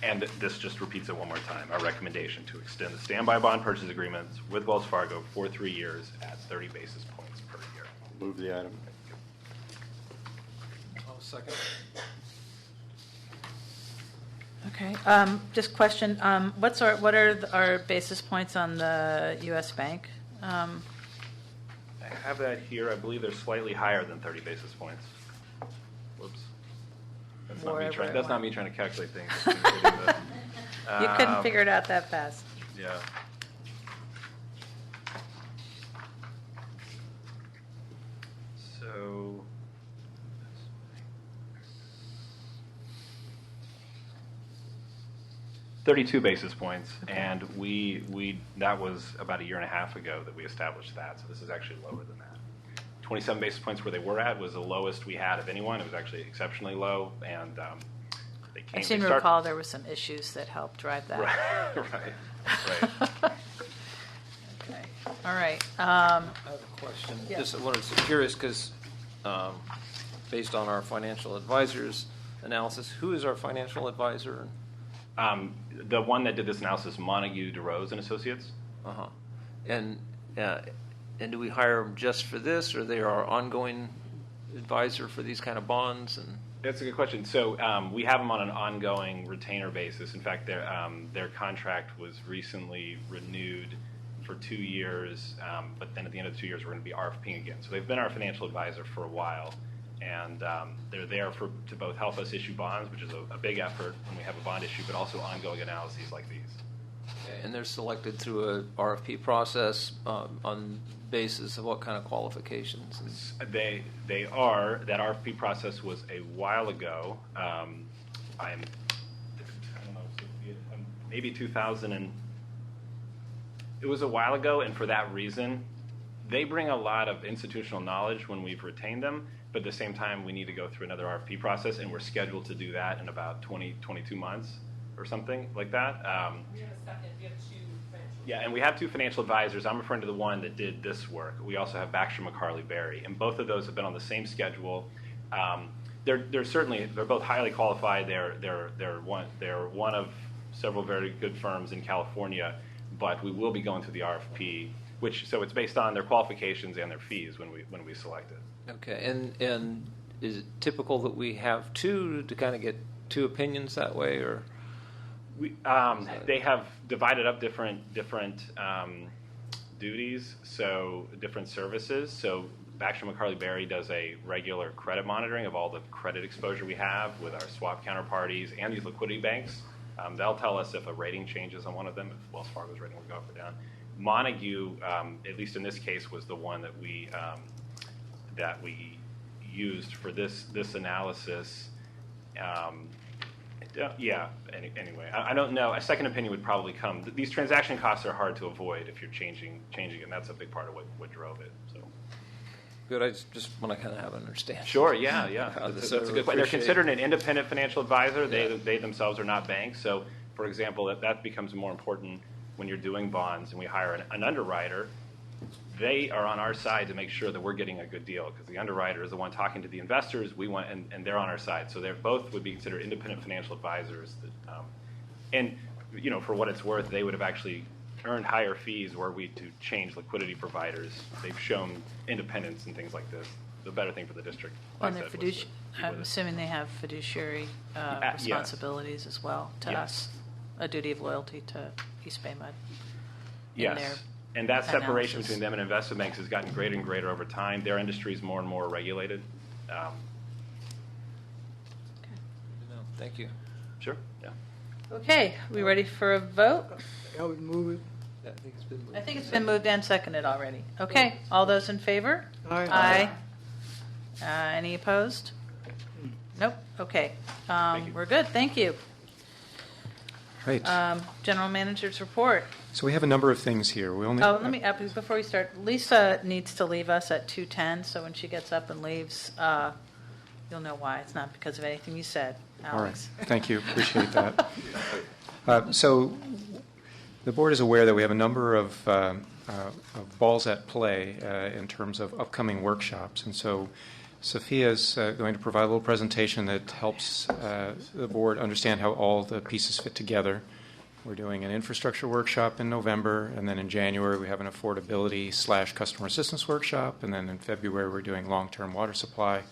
And this just repeats it one more time, our recommendation to extend the standby bond purchase agreements with Wells Fargo for 3 years at 30 basis points per year. Move the item. Second. Okay. Just question. What are our basis points on the U.S. Bank? I have that here. I believe they're slightly higher than 30 basis points. wherever. That's not me trying to calculate things. You couldn't figure it out that fast. Yeah. So, 32 basis points, and that was about a year and a half ago that we established that. So this is actually lower than that. 27 basis points where they were at was the lowest we had of anyone. It was actually exceptionally low, and they came. I seem to recall there were some issues that helped drive that. Right. Okay. All right. I have a question. Yeah. Just wanted to curious because based on our financial advisor's analysis, who is our financial advisor? The one that did this analysis, Montague, DeRose and Associates. Uh-huh. And do we hire them just for this, or they are our ongoing advisor for these kind of bonds? And that's a good question. So we have them on an ongoing retainer basis. In fact, their contract was recently renewed for 2 years, but then at the end of the 2 years, we're going to be RFPing again. So they've been our financial advisor for a while, and they're there to both help us issue bonds, which is a big effort when we have a bond issue, but also ongoing analyses like these. And they're selected through a RFP process on basis of what kind of qualifications? They are. That RFP process was a while ago. I don't know, maybe 2000 and it was a while ago, and for that reason, they bring a lot of institutional knowledge when we've retained them, but at the same time, we need to go through another RFP process, and we're scheduled to do that in about 22 months or something like that. We have two financial. Yeah, and we have two financial advisors. I'm referring to the one that did this work. We also have Baxter McCarley Berry, and both of those have been on the same schedule. They're both highly qualified. They're one of several very good firms in California, but we will be going through the RFP, so it's based on their qualifications and their fees when we select it. Okay, and is it typical that we have two to kind of get two opinions that way, or? They have divided up different duties, so different services. So Baxter McCarley Berry does a regular credit monitoring of all the credit exposure we have with our swap counterparties and these liquidity banks. They'll tell us if a rating changes on one of them, if Wells Fargo's rating will go up or down. Montague, at least in this case, was the one that we used for this analysis. Anyway, I don't know. A second opinion would probably come. These transaction costs are hard to avoid if you're changing it, and that's a big part of what drove it. So. Good. I just want to kind of have an understanding. Sure. Yeah. That's a good point. They're considered an independent financial advisor. Yeah. They themselves are not banks. So, for example, that becomes more important when you're doing bonds and we hire an underwriter. They are on our side to make sure that we're getting a good deal, because the underwriter is the one talking to the investors. And they're on our side. So they both would be considered independent financial advisors. And for what it's worth, they would have actually earned higher fees were we to change liquidity providers. They've shown independence and things like this. The better thing for the district. I'm assuming they have fiduciary responsibilities as well to us, a duty of loyalty to EBMUD. Yes. And that separation between them and investment banks has gotten greater and greater over time. Their industry is more and more regulated. Okay. Thank you. Sure. Yeah. Okay. We ready for a vote? I would move it. I think it's been moved and seconded already. Okay. All those in favor? Aye. Any opposed? Nope. Okay. We're good. Thank you. Right. General Manager's report. So we have a number of things here. Let me before we start. Lisa needs to leave us at 2:10, so when she gets up and leaves, you'll know why. It's not because of anything you said, Alex. All right. Thank you. Appreciate that. So the board is aware that we have a number of balls at play in terms of upcoming workshops, and so Sophia is going to provide a little presentation that helps the board understand how all the pieces fit together. We're doing an infrastructure workshop in November, and then in January we have an affordability/customer assistance workshop, and then in February we're doing long-term water supply,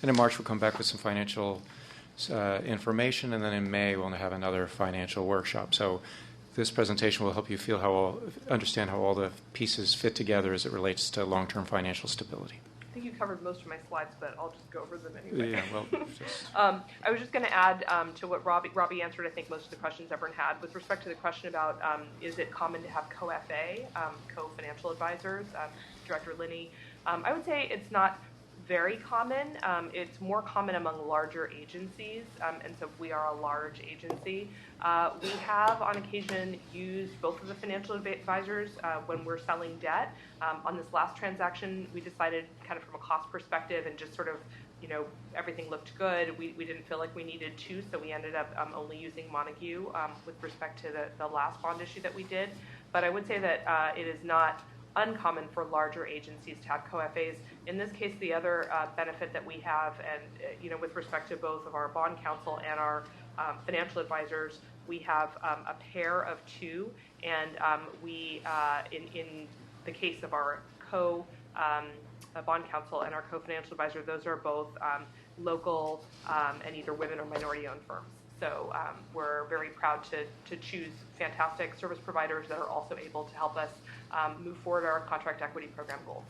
and in March we'll come back with some financial information, and then in May we'll have another financial workshop. So this presentation will help you understand how all the pieces fit together as it relates to long-term financial stability. I think you covered most of my slides, but I'll just go over them anyway. Yeah, well, just... I was just going to add to what Robbie answered, I think, most of the questions everyone had. With respect to the question about is it common to have co-FA, co-financial advisors, Director Linney, I would say it's not very common. It's more common among larger agencies, and so we are a large agency. We have, on occasion, used both of the financial advisors when we're selling debt. On this last transaction, we decided, kind of from a cost perspective, and just sort of, everything looked good. We didn't feel like we needed to, so we ended up only using Montague with respect to the last bond issue that we did. But I would say that it is not uncommon for larger agencies to have co-FAs. In this case, the other benefit that we have, and with respect to both of our bond counsel and our financial advisors, we have a pair of two, and we, in the case of our bond counsel and our co-financial advisor, those are both local and either women or minority-owned firms. So we're very proud to choose fantastic service providers that are also able to help us move forward our contract equity program goals.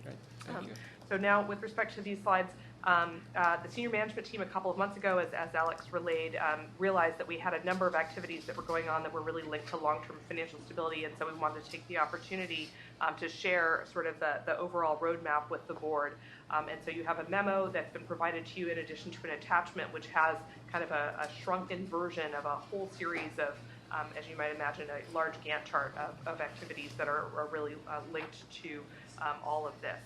Great. Thank you. So now, with respect to these slides, the senior management team a couple of months ago, as Alex relayed, realized that we had a number of activities that were going on that were really linked to long-term financial stability, and so we wanted to take the opportunity to share sort of the overall roadmap with the board. And so you have a memo that's been provided to you in addition to an attachment, which has kind of a shrunken version of a whole series of, as you might imagine, a large Gantt chart of activities that are really linked to all of this.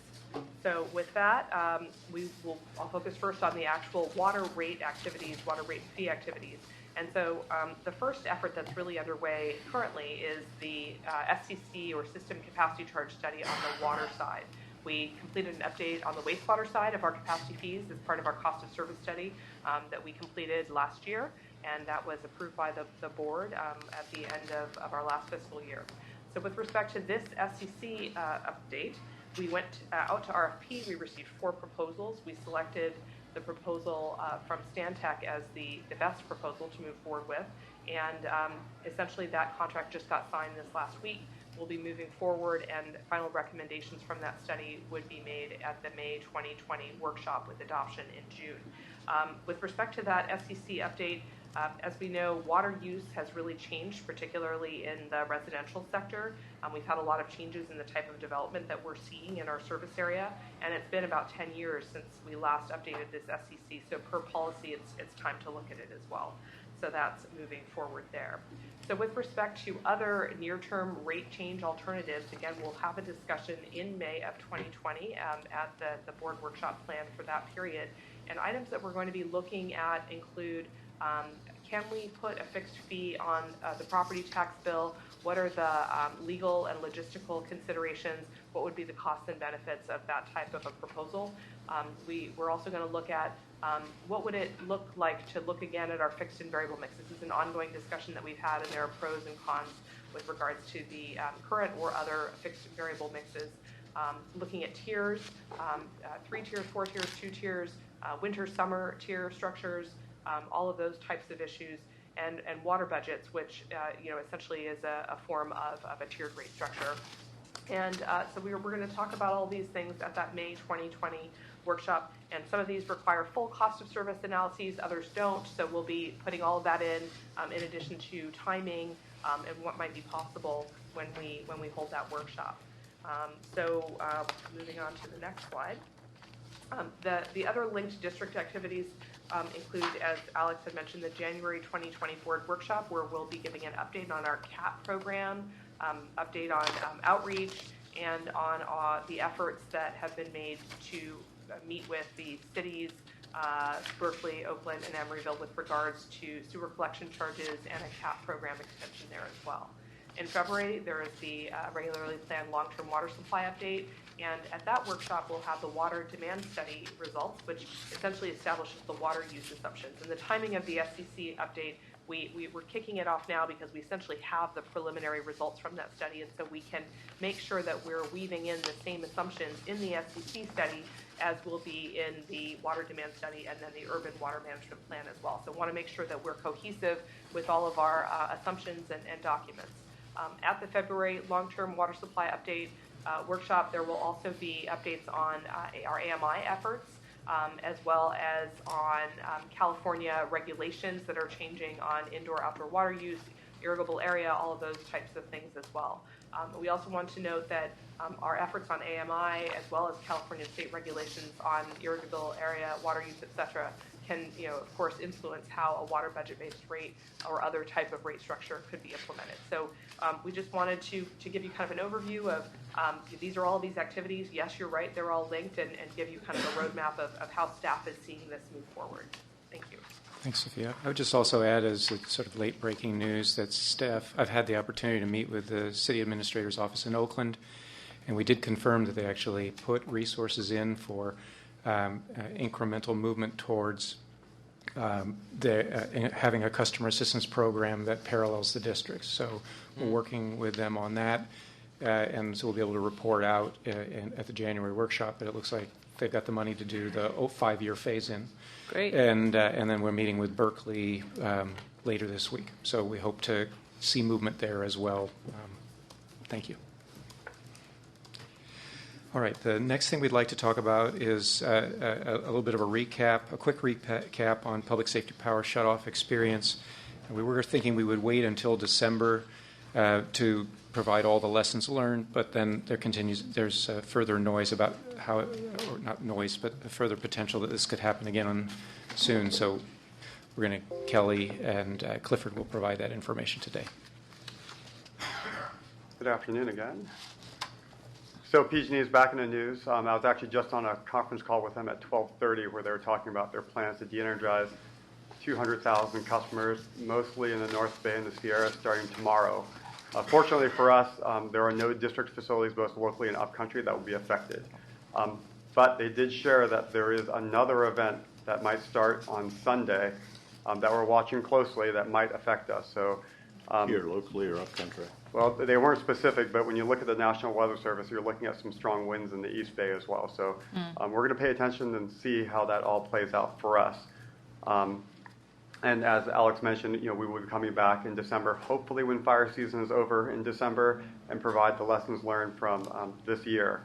So with that, I'll focus first on the actual water rate activities, water rate fee activities. And so the first effort that's really underway currently is the SCC, or System Capacity Charge Study, on the water side. We completed an update on the wastewater side of our capacity fees as part of our cost of service study that we completed last year, and that was approved by the board at the end of our last fiscal year. So with respect to this SCC update, we went out to RFP. We received 4 proposals. We selected the proposal from Stantec as the best proposal to move forward with, and essentially that contract just got signed this last week. We'll be moving forward, and final recommendations from that study would be made at the May 2020 workshop with adoption in June. With respect to that SCC update, as we know, water use has really changed, particularly in the residential sector. We've had a lot of changes in the type of development that we're seeing in our service area, and it's been about 10 years since we last updated this SCC, so per policy, it's time to look at it as well. So that's moving forward there. So with respect to other near-term rate change alternatives, again, we'll have a discussion in May of 2020 at the board workshop plan for that period. And items that we're going to be looking at include, can we put a fixed fee on the property tax bill? What are the legal and logistical considerations? What would be the costs and benefits of that type of a proposal? We're also going to look at what would it look like to look again at our fixed and variable mix. This is an ongoing discussion that we've had, and there are pros and cons with regards to the current or other fixed and variable mixes. Looking at tiers, 3 tiers, 4 tiers, 2 tiers, winter, summer tier structures, all of those types of issues, and water budgets, which essentially is a form of a tiered rate structure. And so we're going to talk about all these things at that May 2020 workshop, and some of these require full cost of service analyses, others don't, so we'll be putting all of that in addition to timing and what might be possible when we hold that workshop. So moving on to the next slide. The other linked district activities include, as Alex had mentioned, the January 2020 board workshop, where we'll be giving an update on our CAP program, update on outreach, and on the efforts that have been made to meet with the cities, Berkeley, Oakland, and Emeryville with regards to sewer collection charges and a CAP program extension there as well. In February, there is the regularly planned long-term water supply update, and at that workshop, we'll have the water demand study results, which essentially establishes the water use assumptions. And the timing of the SCC update, we're kicking it off now because we essentially have the preliminary results from that study, and so we can make sure that we're weaving in the same assumptions in the SCC study as will be in the water demand study and then the urban water management plan as well. So I want to make sure that we're cohesive with all of our assumptions and documents. At the February long-term water supply update, workshop. There will also be updates on our AMI efforts, as well as on California regulations that are changing on indoor-outdoor water use, irrigable area, all of those types of things as well. We also want to note that our efforts on AMI, as well as California state regulations on irrigable area, water use, et cetera, can, of course, influence how a water budget-based rate or other type of rate structure could be implemented. So we just wanted to give you kind of an overview of these are all these activities. Yes, you're right, they're all linked, and give you kind of a roadmap of how staff is seeing this move forward. Thank you. Thanks, Sophia. I would just also add, as a sort of late breaking news, that staff, I've had the opportunity to meet with the city administrator's office in Oakland, and we did confirm that they actually put resources in for incremental movement towards having a customer assistance program that parallels the districts. So we're working with them on that, and so we'll be able to report out at the January workshop, but it looks like they've got the money to do the 5-year phase-in. Great. And then we're meeting with Berkeley later this week. So we hope to see movement there as well. Thank you. All right, the next thing we'd like to talk about is a little bit of a quick recap on public safety power shutoff experience. And we were thinking we would wait until December to provide all the lessons learned, but then there's further noise about how, or not noise, but further potential that this could happen again soon. So Kelly and Clifford will provide that information today. Good afternoon again. So PG&E is back in the news. I was actually just on a conference call with them at 12:30 where they were talking about their plans to de-energize 200,000 customers, mostly in the North Bay and the Sierra, starting tomorrow. Fortunately for us, there are no district facilities, both locally and upcountry, that will be affected. But they did share that there is another event that might start on Sunday that we're watching closely that might affect us. So here, locally or upcountry? Well, they weren't specific, but when you look at the National Weather Service, you're looking at some strong winds in the East Bay as well. So we're going to pay attention and see how that all plays out for us. And as Alex mentioned, we will be coming back in December, hopefully when fire season is over in December, and provide the lessons learned from this year.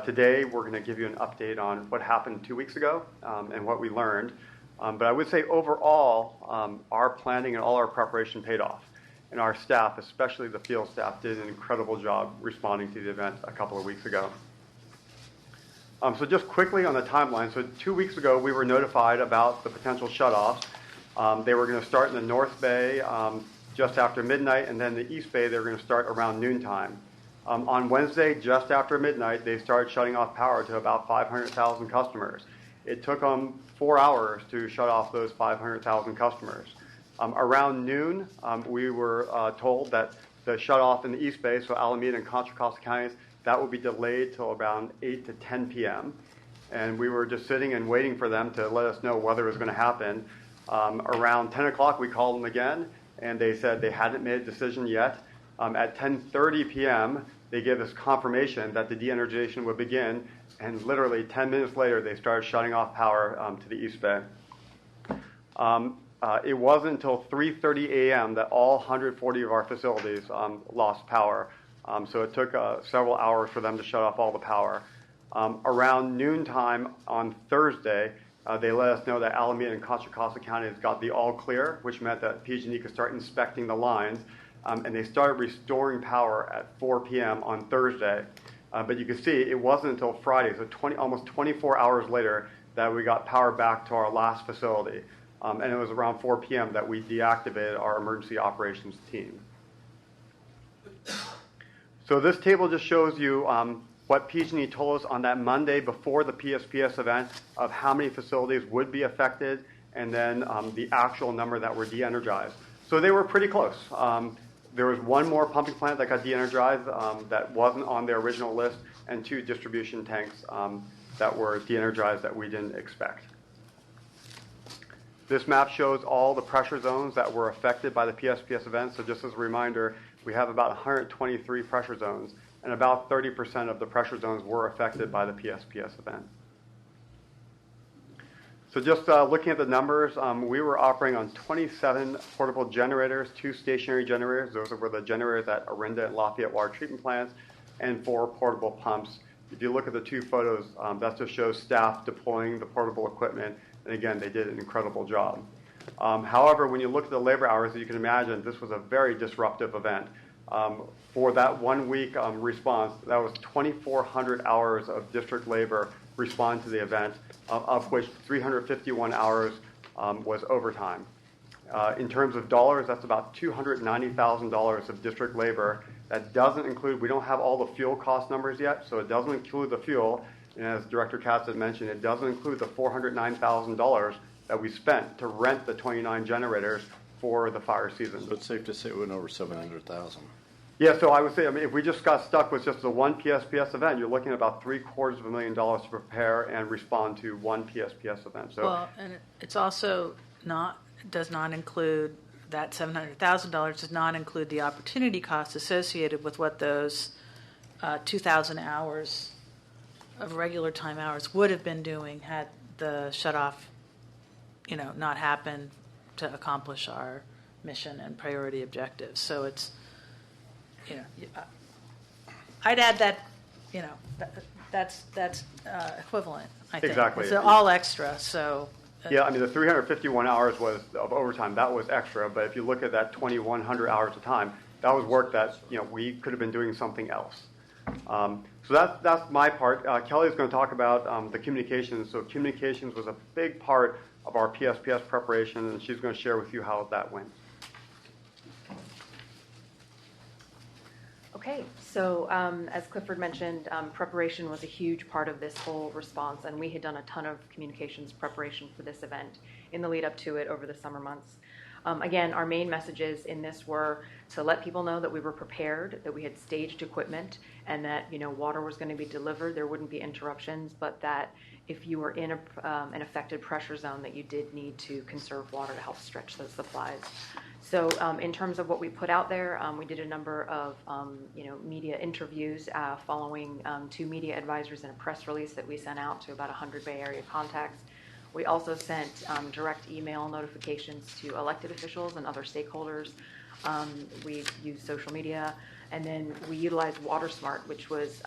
Today, we're going to give you an update on what happened 2 weeks ago and what we learned. But I would say overall, our planning and all our preparation paid off. And our staff, especially the field staff, did an incredible job responding to the event a couple of weeks ago. So just quickly on the timeline. So 2 weeks ago, we were notified about the potential shutoffs. They were going to start in the North Bay just after midnight, and then the East Bay, they were going to start around noontime. On Wednesday, just after midnight, they started shutting off power to about 500,000 customers. It took them 4 hours to shut off those 500,000 customers. Around noon, we were told that the shutoff in the East Bay, so Alameda and Contra Costa counties, that would be delayed till around 8 to 10 p.m. And we were just sitting and waiting for them to let us know whether it was going to happen. Around 10 o'clock, we called them again, and they said they hadn't made a decision yet. At 10:30 p.m., they gave us confirmation that the de-energization would begin, and literally 10 minutes later, they started shutting off power to the East Bay. It wasn't until 3:30 a.m. that all 140 of our facilities lost power. So it took several hours for them to shut off all the power. Around noontime on Thursday, they let us know that Alameda and Contra Costa counties got the all clear, which meant that PG&E could start inspecting the lines. And they started restoring power at 4 p.m. on Thursday. But you can see it wasn't until Friday, so almost 24 hours later, that we got power back to our last facility. And it was around 4 p.m. that we deactivated our emergency operations team. So this table just shows you what PG&E told us on that Monday before the PSPS event of how many facilities would be affected, and then the actual number that were de-energized. So they were pretty close. There was one more pumping plant that got de-energized that wasn't on their original list, and 2 distribution tanks that were de-energized that we didn't expect. This map shows all the pressure zones that were affected by the PSPS event. So just as a reminder, we have about 123 pressure zones, and about 30% of the pressure zones were affected by the PSPS event. So just looking at the numbers, we were operating on 27 portable generators, 2 stationary generators. Those were the generators at Orinda and Lafayette water treatment plants. and 4 portable pumps. If you look at the 2 photos, that just shows staff deploying the portable equipment, and again, they did an incredible job. However, when you look at the labor hours, as you can imagine, this was a very disruptive event. For that 1 week response, that was 2,400 hours of district labor respond to the event, of which 351 hours was overtime. In terms of dollars, that's about $290,000 of district labor. That doesn't include, we don't have all the fuel cost numbers yet, so it doesn't include the fuel. And as Director Katz had mentioned, it doesn't include the $409,000 that we spent to rent the 29 generators for the fire season. So it's safe to say it went over 700,000. Yeah, so I would say, if we just got stuck with just the one PSPS event, you're looking at about $750,000 to prepare and respond to one PSPS event. So, well, and it's also does not include that $700,000 does not include the opportunity costs associated with what those 2,000 hours of regular time hours would have been doing had the shutoff, not happened to accomplish our mission and priority objectives. So it's, I'd add that, that's equivalent, I think. Exactly. It's all extra, so. Yeah, the 351 hours was of overtime. That was extra, but if you look at that 2,100 hours of time, that was work that, we could have been doing something else. So that's my part. Kelly is going to talk about the communications. So communications was a big part of our PSPS preparation, and she's going to share with you how that went. Okay, so as Clifford mentioned, preparation was a huge part of this whole response, and we had done a ton of communications preparation for this event in the lead up to it over the summer months. Again, our main messages in this were to let people know that we were prepared, that we had staged equipment, and that water was going to be delivered. There wouldn't be interruptions, but that if you were in an affected pressure zone, that you did need to conserve water to help stretch those supplies. So in terms of what we put out there, we did a number of media interviews following 2 media advisors and a press release that we sent out to about 100 Bay Area contacts. We also sent direct email notifications to elected officials and other stakeholders. We used social media, and then we utilized WaterSmart, which was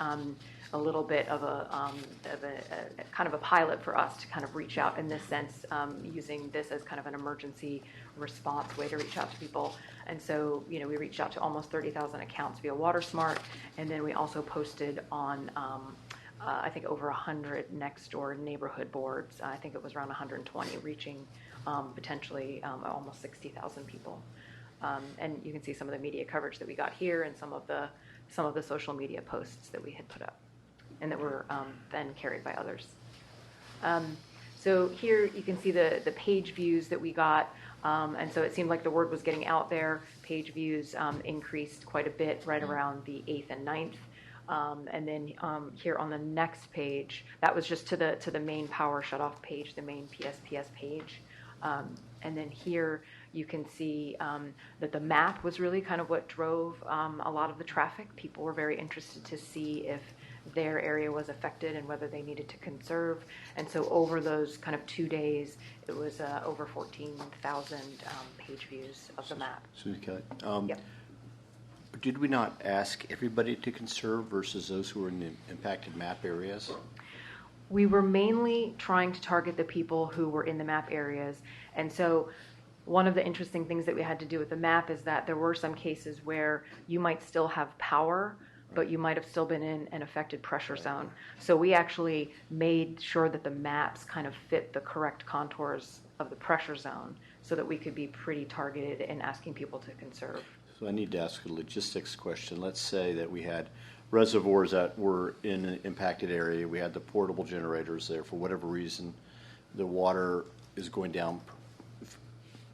a little bit of a kind of a pilot for us to kind of reach out in this sense, using this as kind of an emergency response way to reach out to people. And so, we reached out to almost 30,000 accounts via WaterSmart, and then we also posted on I think over 100 next door neighborhood boards. I think it was around 120, reaching potentially almost 60,000 people. And you can see some of the media coverage that we got here, and some of the social media posts that we had put up, and that were then carried by others. So here you can see the page views that we got, and so it seemed like the word was getting out there. Page views increased quite a bit right around the 8th and 9th. And then here on the next page, that was just to the main power shutoff page, the main PSPS page. And then here you can see that the map was really kind of what drove a lot of the traffic. People were very interested to see if their area was affected and whether they needed to conserve. And so over those kind of 2 days, it was over 14,000 page views of the map. Susan Kelly. Yep. Did we not ask everybody to conserve versus those who were in the impacted map areas? We were mainly trying to target the people who were in the map areas. And so one of the interesting things that we had to do with the map is that there were some cases where you might still have power, but you might have still been in an affected pressure zone. So we actually made sure that the maps kind of fit the correct contours of the pressure zone so that we could be pretty targeted in asking people to conserve. So I need to ask a logistics question. Let's say that we had reservoirs that were in an impacted area. We had the portable generators there. For whatever reason, the water is going down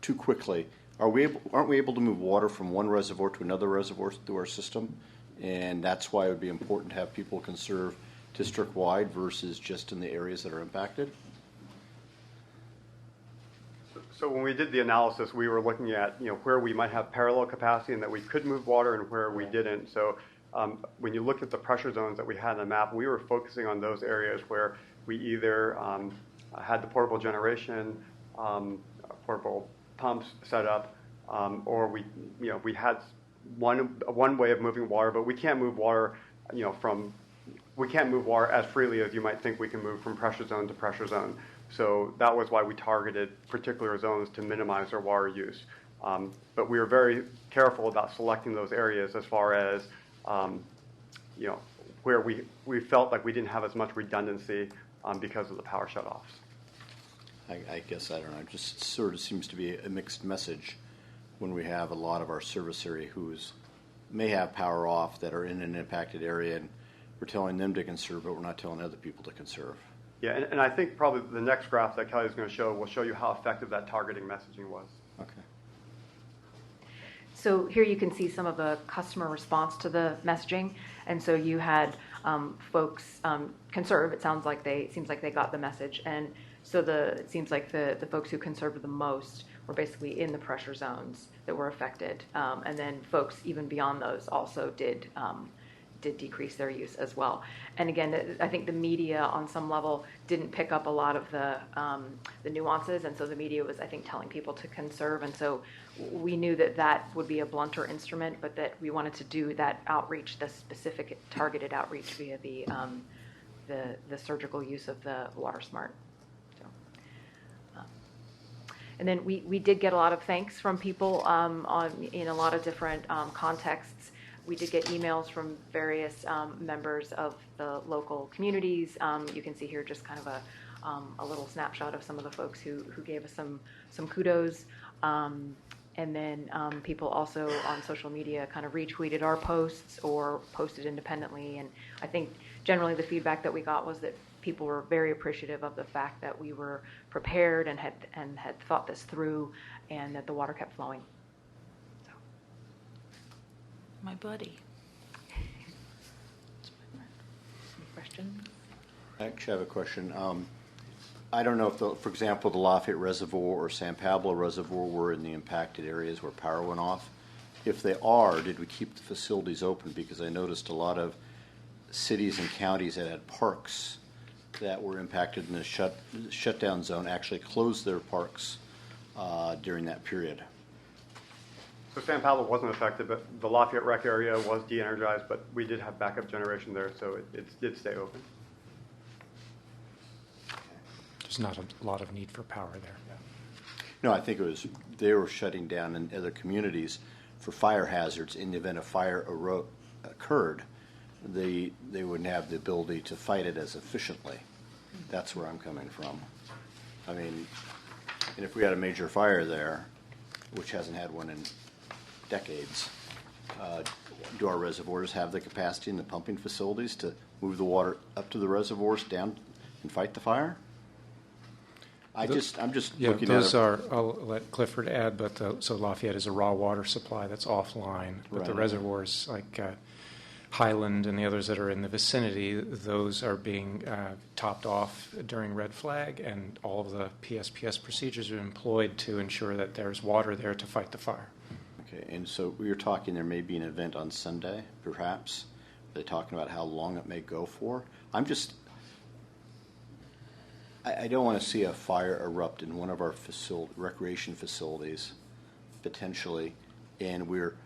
too quickly. Aren't we able to move water from one reservoir to another reservoir through our system? And that's why it would be important to have people conserve district-wide versus just in the areas that are impacted? So when we did the analysis, we were looking at where we might have parallel capacity and that we could move water and where we didn't. So when you look at the pressure zones that we had on the map, we were focusing on those areas where we either had the portable generation, portable pumps set up, or we had one way of moving water, but we can't move water we can't move water as freely as you might think we can move from pressure zone to pressure zone. So that was why we targeted particular zones to minimize our water use. But we were very careful about selecting those areas as far as, where we felt like we didn't have as much redundancy because of the power shutoffs. I guess, I don't know, it just sort of seems to be a mixed message when we have a lot of our service area who's may have power off that are in an impacted area, and we're telling them to conserve, but we're not telling other people to conserve. Yeah, and I think probably the next graph that Kelly's going to show will show you how effective that targeting messaging was. Okay. So here you can see some of the customer response to the messaging. And so you had folks conserve. It seems like they got the message. And so it seems like the folks who conserved the most were basically in the pressure zones that were affected. And then folks even beyond those also did decrease their use as well. And again, I think the media on some level didn't pick up a lot of the nuances, and so the media was, I think, telling people to conserve. And so we knew that would be a blunter instrument, but that we wanted to do that outreach, the specific targeted outreach via the surgical use of the WaterSmart. And then we did get a lot of thanks from people in a lot of different contexts. We did get emails from various members of the local communities. You can see here just kind of a little snapshot of some of the folks who gave us some kudos. And then people also on social media kind of retweeted our posts or posted independently. And I think generally the feedback that we got was that people were very appreciative of the fact that we were prepared and had thought this through, and that the water kept flowing. My buddy. Question? I actually have a question. I don't know if, for example, the Lafayette Reservoir or San Pablo Reservoir were in the impacted areas where power went off. If they are, did we keep the facilities open? Because I noticed a lot of cities and counties that had parks that were impacted in the shutdown zone actually closed their parks during that period. So San Pablo wasn't affected, but the Lafayette Rec area was de-energized, but we did have backup generation there, so it did stay open. There's not a lot of need for power there. No, I think it was they were shutting down in other communities for fire hazards. In the event a fire occurred, they wouldn't have the ability to fight it as efficiently. That's where I'm coming from. I mean, and if we had a major fire there, which hasn't had one in decades, do our reservoirs have the capacity in the pumping facilities to move the water up to the reservoirs down and fight the fire? I'm just looking those at I'll let Clifford add, but so Lafayette is a raw water supply that's offline, but Right. the reservoirs like Highland and the others that are in the vicinity, those are being topped off during red flag, and all of the PSPS procedures are employed to ensure that there's water there to fight the fire. Okay, and so you're talking there may be an event on Sunday, perhaps. Are they talking about how long it may go for? I don't want to see a fire erupt in one of our recreation facilities, potentially, and we're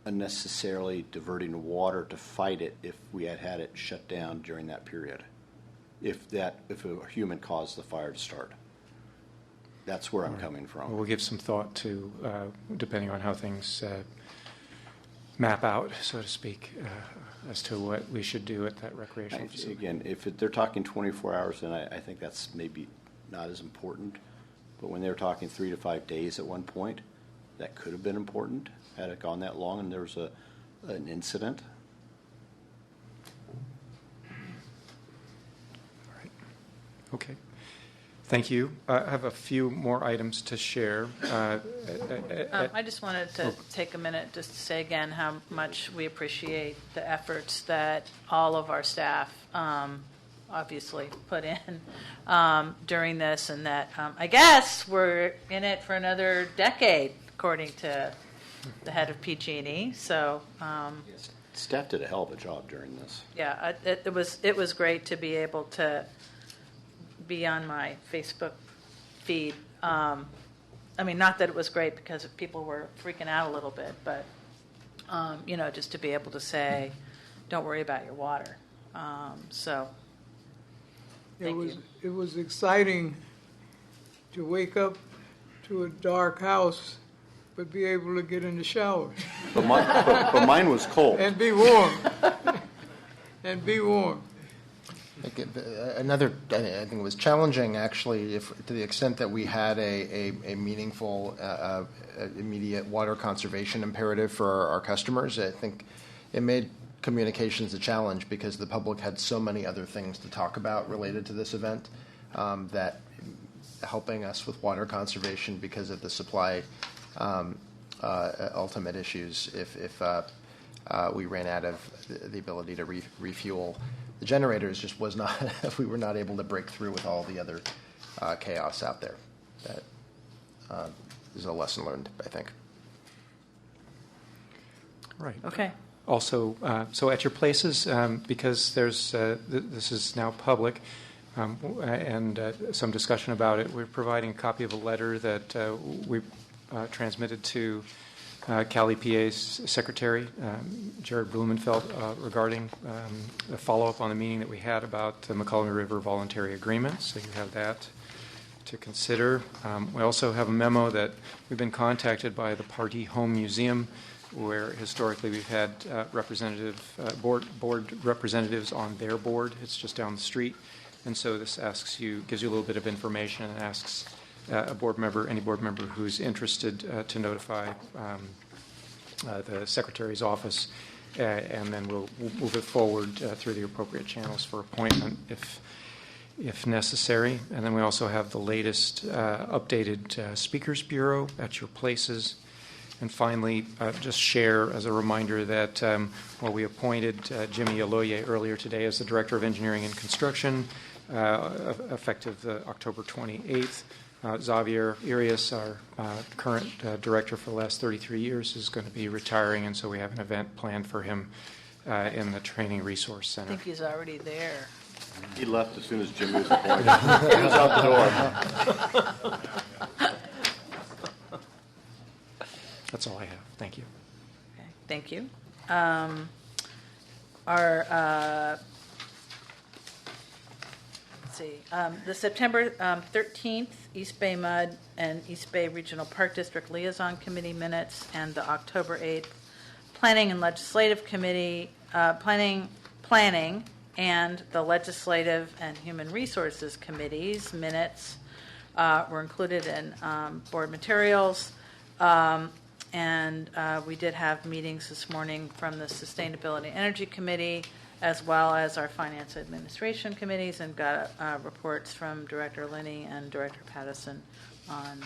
unnecessarily diverting water to fight it if we had it shut down during that period. If a human caused the fire to start. That's where I'm coming from. Well, we'll give some thought to, depending on how things map out, so to speak, as to what we should do at that recreational facility. Again, if they're talking 24 hours, then I think that's maybe not as important. But when they're talking 3 to 5 days at one point, that could have been important had it gone that long and there was an incident. All right. Okay. Thank you. I have a few more items to share. I just wanted to take a minute just to say again how much we appreciate the efforts that all of our staff obviously put in during this, and that I guess we're in it for another decade, according to the head of PG&E. So Staff did a hell of a job during this. yeah, it was great to be able to be on my Facebook feed. I mean, not that it was great because people were freaking out a little bit, but just to be able to say, don't worry about your water. So, thank you. It was exciting to wake up to a dark house, but be able to get in the shower. But mine was cold. And be warm. And be warm. Another, I think it was challenging, actually, to the extent that we had a meaningful, immediate water conservation imperative for our customers. I think it made communications a challenge because the public had so many other things to talk about related to this event that helping us with water conservation because of the supply ultimate issues if we ran out of the ability to refuel the generators just was not, we were not able to break through with all the other chaos out there. That is a lesson learned, I think. Right. Okay. Also, so at your places, because there's this is now public, and some discussion about it, we're providing a copy of a letter that we transmitted to Cal EPA's Secretary, Jared Blumenfeld, regarding the follow-up on the meeting that we had about the McCollum River Voluntary Agreement. So you have that to consider. We also have a memo that we've been contacted by the Pardee Home Museum, where historically we've had board representatives on their board. It's just down the street. And so this gives you a little bit of information and asks any board member who's interested to notify the Secretary's office, and then we'll move it forward through the appropriate channels for appointment if necessary. And then we also have the latest updated Speakers Bureau at your places. And finally, just share as a reminder that we appointed Jimmy Aloye earlier today as the Director of Engineering and Construction, effective October 28th. Xavier Arias, our current director for the last 33 years, is going to be retiring, and so we have an event planned for him in the Training Resource Center. I think he's already there. He left as soon as Jimmy was appointed. He was out the door. That's all I have. Thank you. Okay, thank you. The September 13th East Bay MUD and East Bay Regional Park District Liaison Committee minutes, and the October 8th Planning and Legislative Committee, Planning and the Legislative and Human Resources Committees minutes were included in board materials. And we did have meetings this morning from the Sustainability and Energy Committee, as well as our Finance Administration Committees, and got reports from Director Linney and Director Pattison on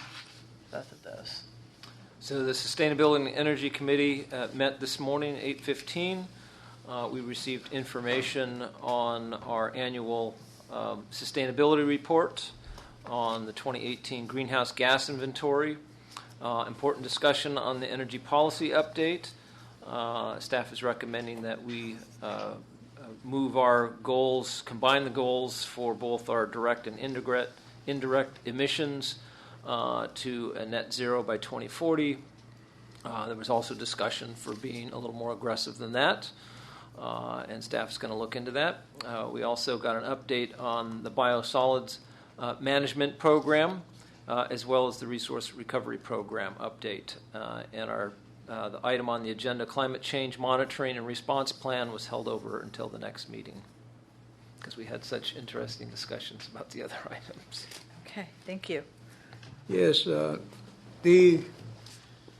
both of those. So the Sustainability and Energy Committee met this morning at 8:15. We received information on our annual sustainability report, on the 2018 greenhouse gas inventory, important discussion on the energy policy update. Staff is recommending that we move our goals, combine the goals for both our direct and indirect emissions to a net zero by 2040. There was also discussion for being a little more aggressive than that, and staff is going to look into that. We also got an update on the biosolids management program, as well as the resource recovery program update. And the item on the agenda, climate change monitoring and response plan, was held over until the next meeting because we had such interesting discussions about the other items. Okay, thank you. Yes, the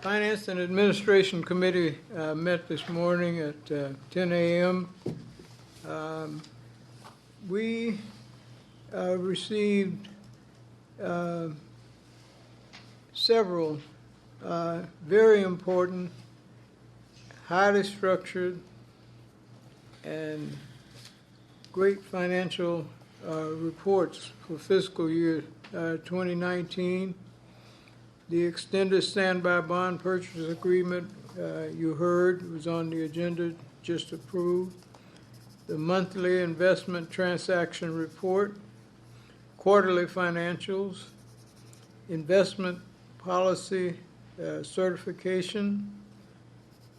Finance and Administration Committee met this morning at 10 a.m. We received several very important, highly structured, and great financial reports for fiscal year 2019. The extended standby bond purchase agreement you heard was on the agenda, just approved. The monthly investment transaction report, quarterly financials, investment policy certification,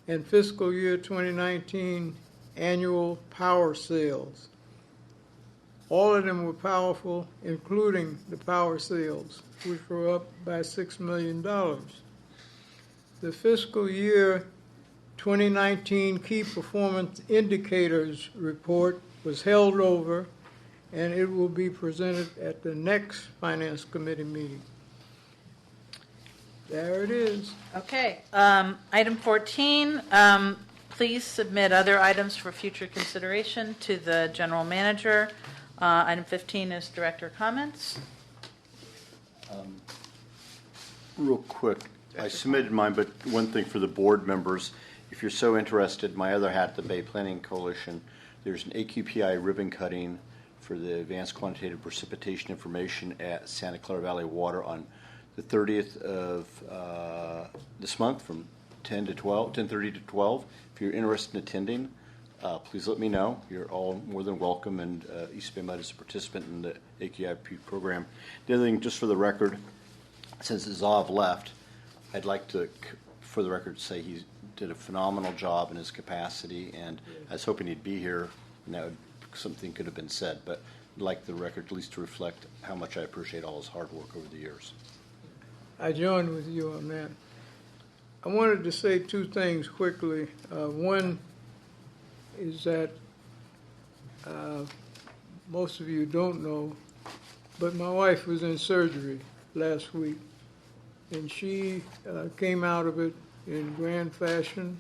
and fiscal year 2019 annual power sales. All of them were powerful, including the power sales, which were up by $6 million. The fiscal year 2019 Key Performance Indicators report was held over, and it will be presented at the next Finance Committee meeting. There it is. Okay. Item 14, please submit other items for future consideration to the general manager. Item 15 is director comments. Real quick, I submitted mine, but one thing for the board members, if you're so interested, my other hat, the Bay Planning Coalition, there's an AQPI ribbon cutting for the Advanced Quantitative Precipitation Information at Santa Clara Valley Water on the 30th of this month from 10:30 to 12. If you're interested in attending, please let me know. You're all more than welcome, and EBMUD is a participant in the AQIP program. The other thing, just for the record, since Zav left, I'd like to, for the record, say he did a phenomenal job in his capacity, and I was hoping he'd be here, and something could have been said, but I'd like the record at least to reflect how much I appreciate all his hard work over the years. I join with you on that. I wanted to say two things quickly. One is that most of you don't know, but my wife was in surgery last week, and she came out of it in grand fashion.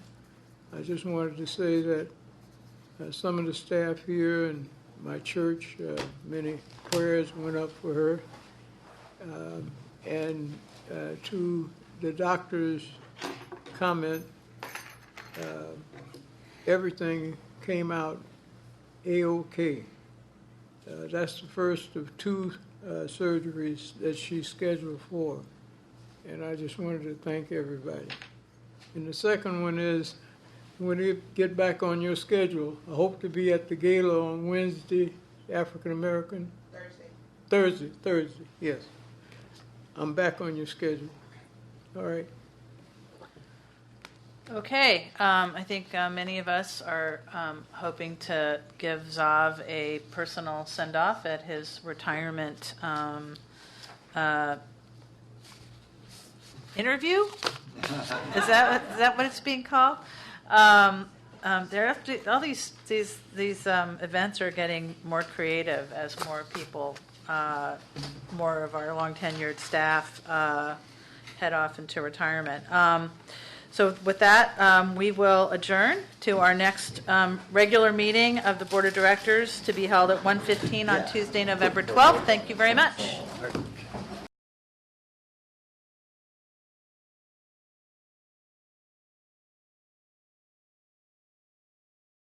I just wanted to say that some of the staff here and my church, many prayers went up for her. And to the doctor's comment, everything came out A-OK. That's the first of two surgeries that she's scheduled for. And I just wanted to thank everybody. And the second one is, when you get back on your schedule, I hope to be at the gala on Wednesday, African American. Thursday, yes. I'm back on your schedule. All right. Okay. I think many of us are hoping to give Zav a personal send-off at his retirement interview. Is that what it's being called? All these events are getting more creative as more people, more of our long tenured staff head off into retirement. So with that, we will adjourn to our next regular meeting of the Board of Directors to be held at 1:15 on Tuesday, November 12th. Thank you very much.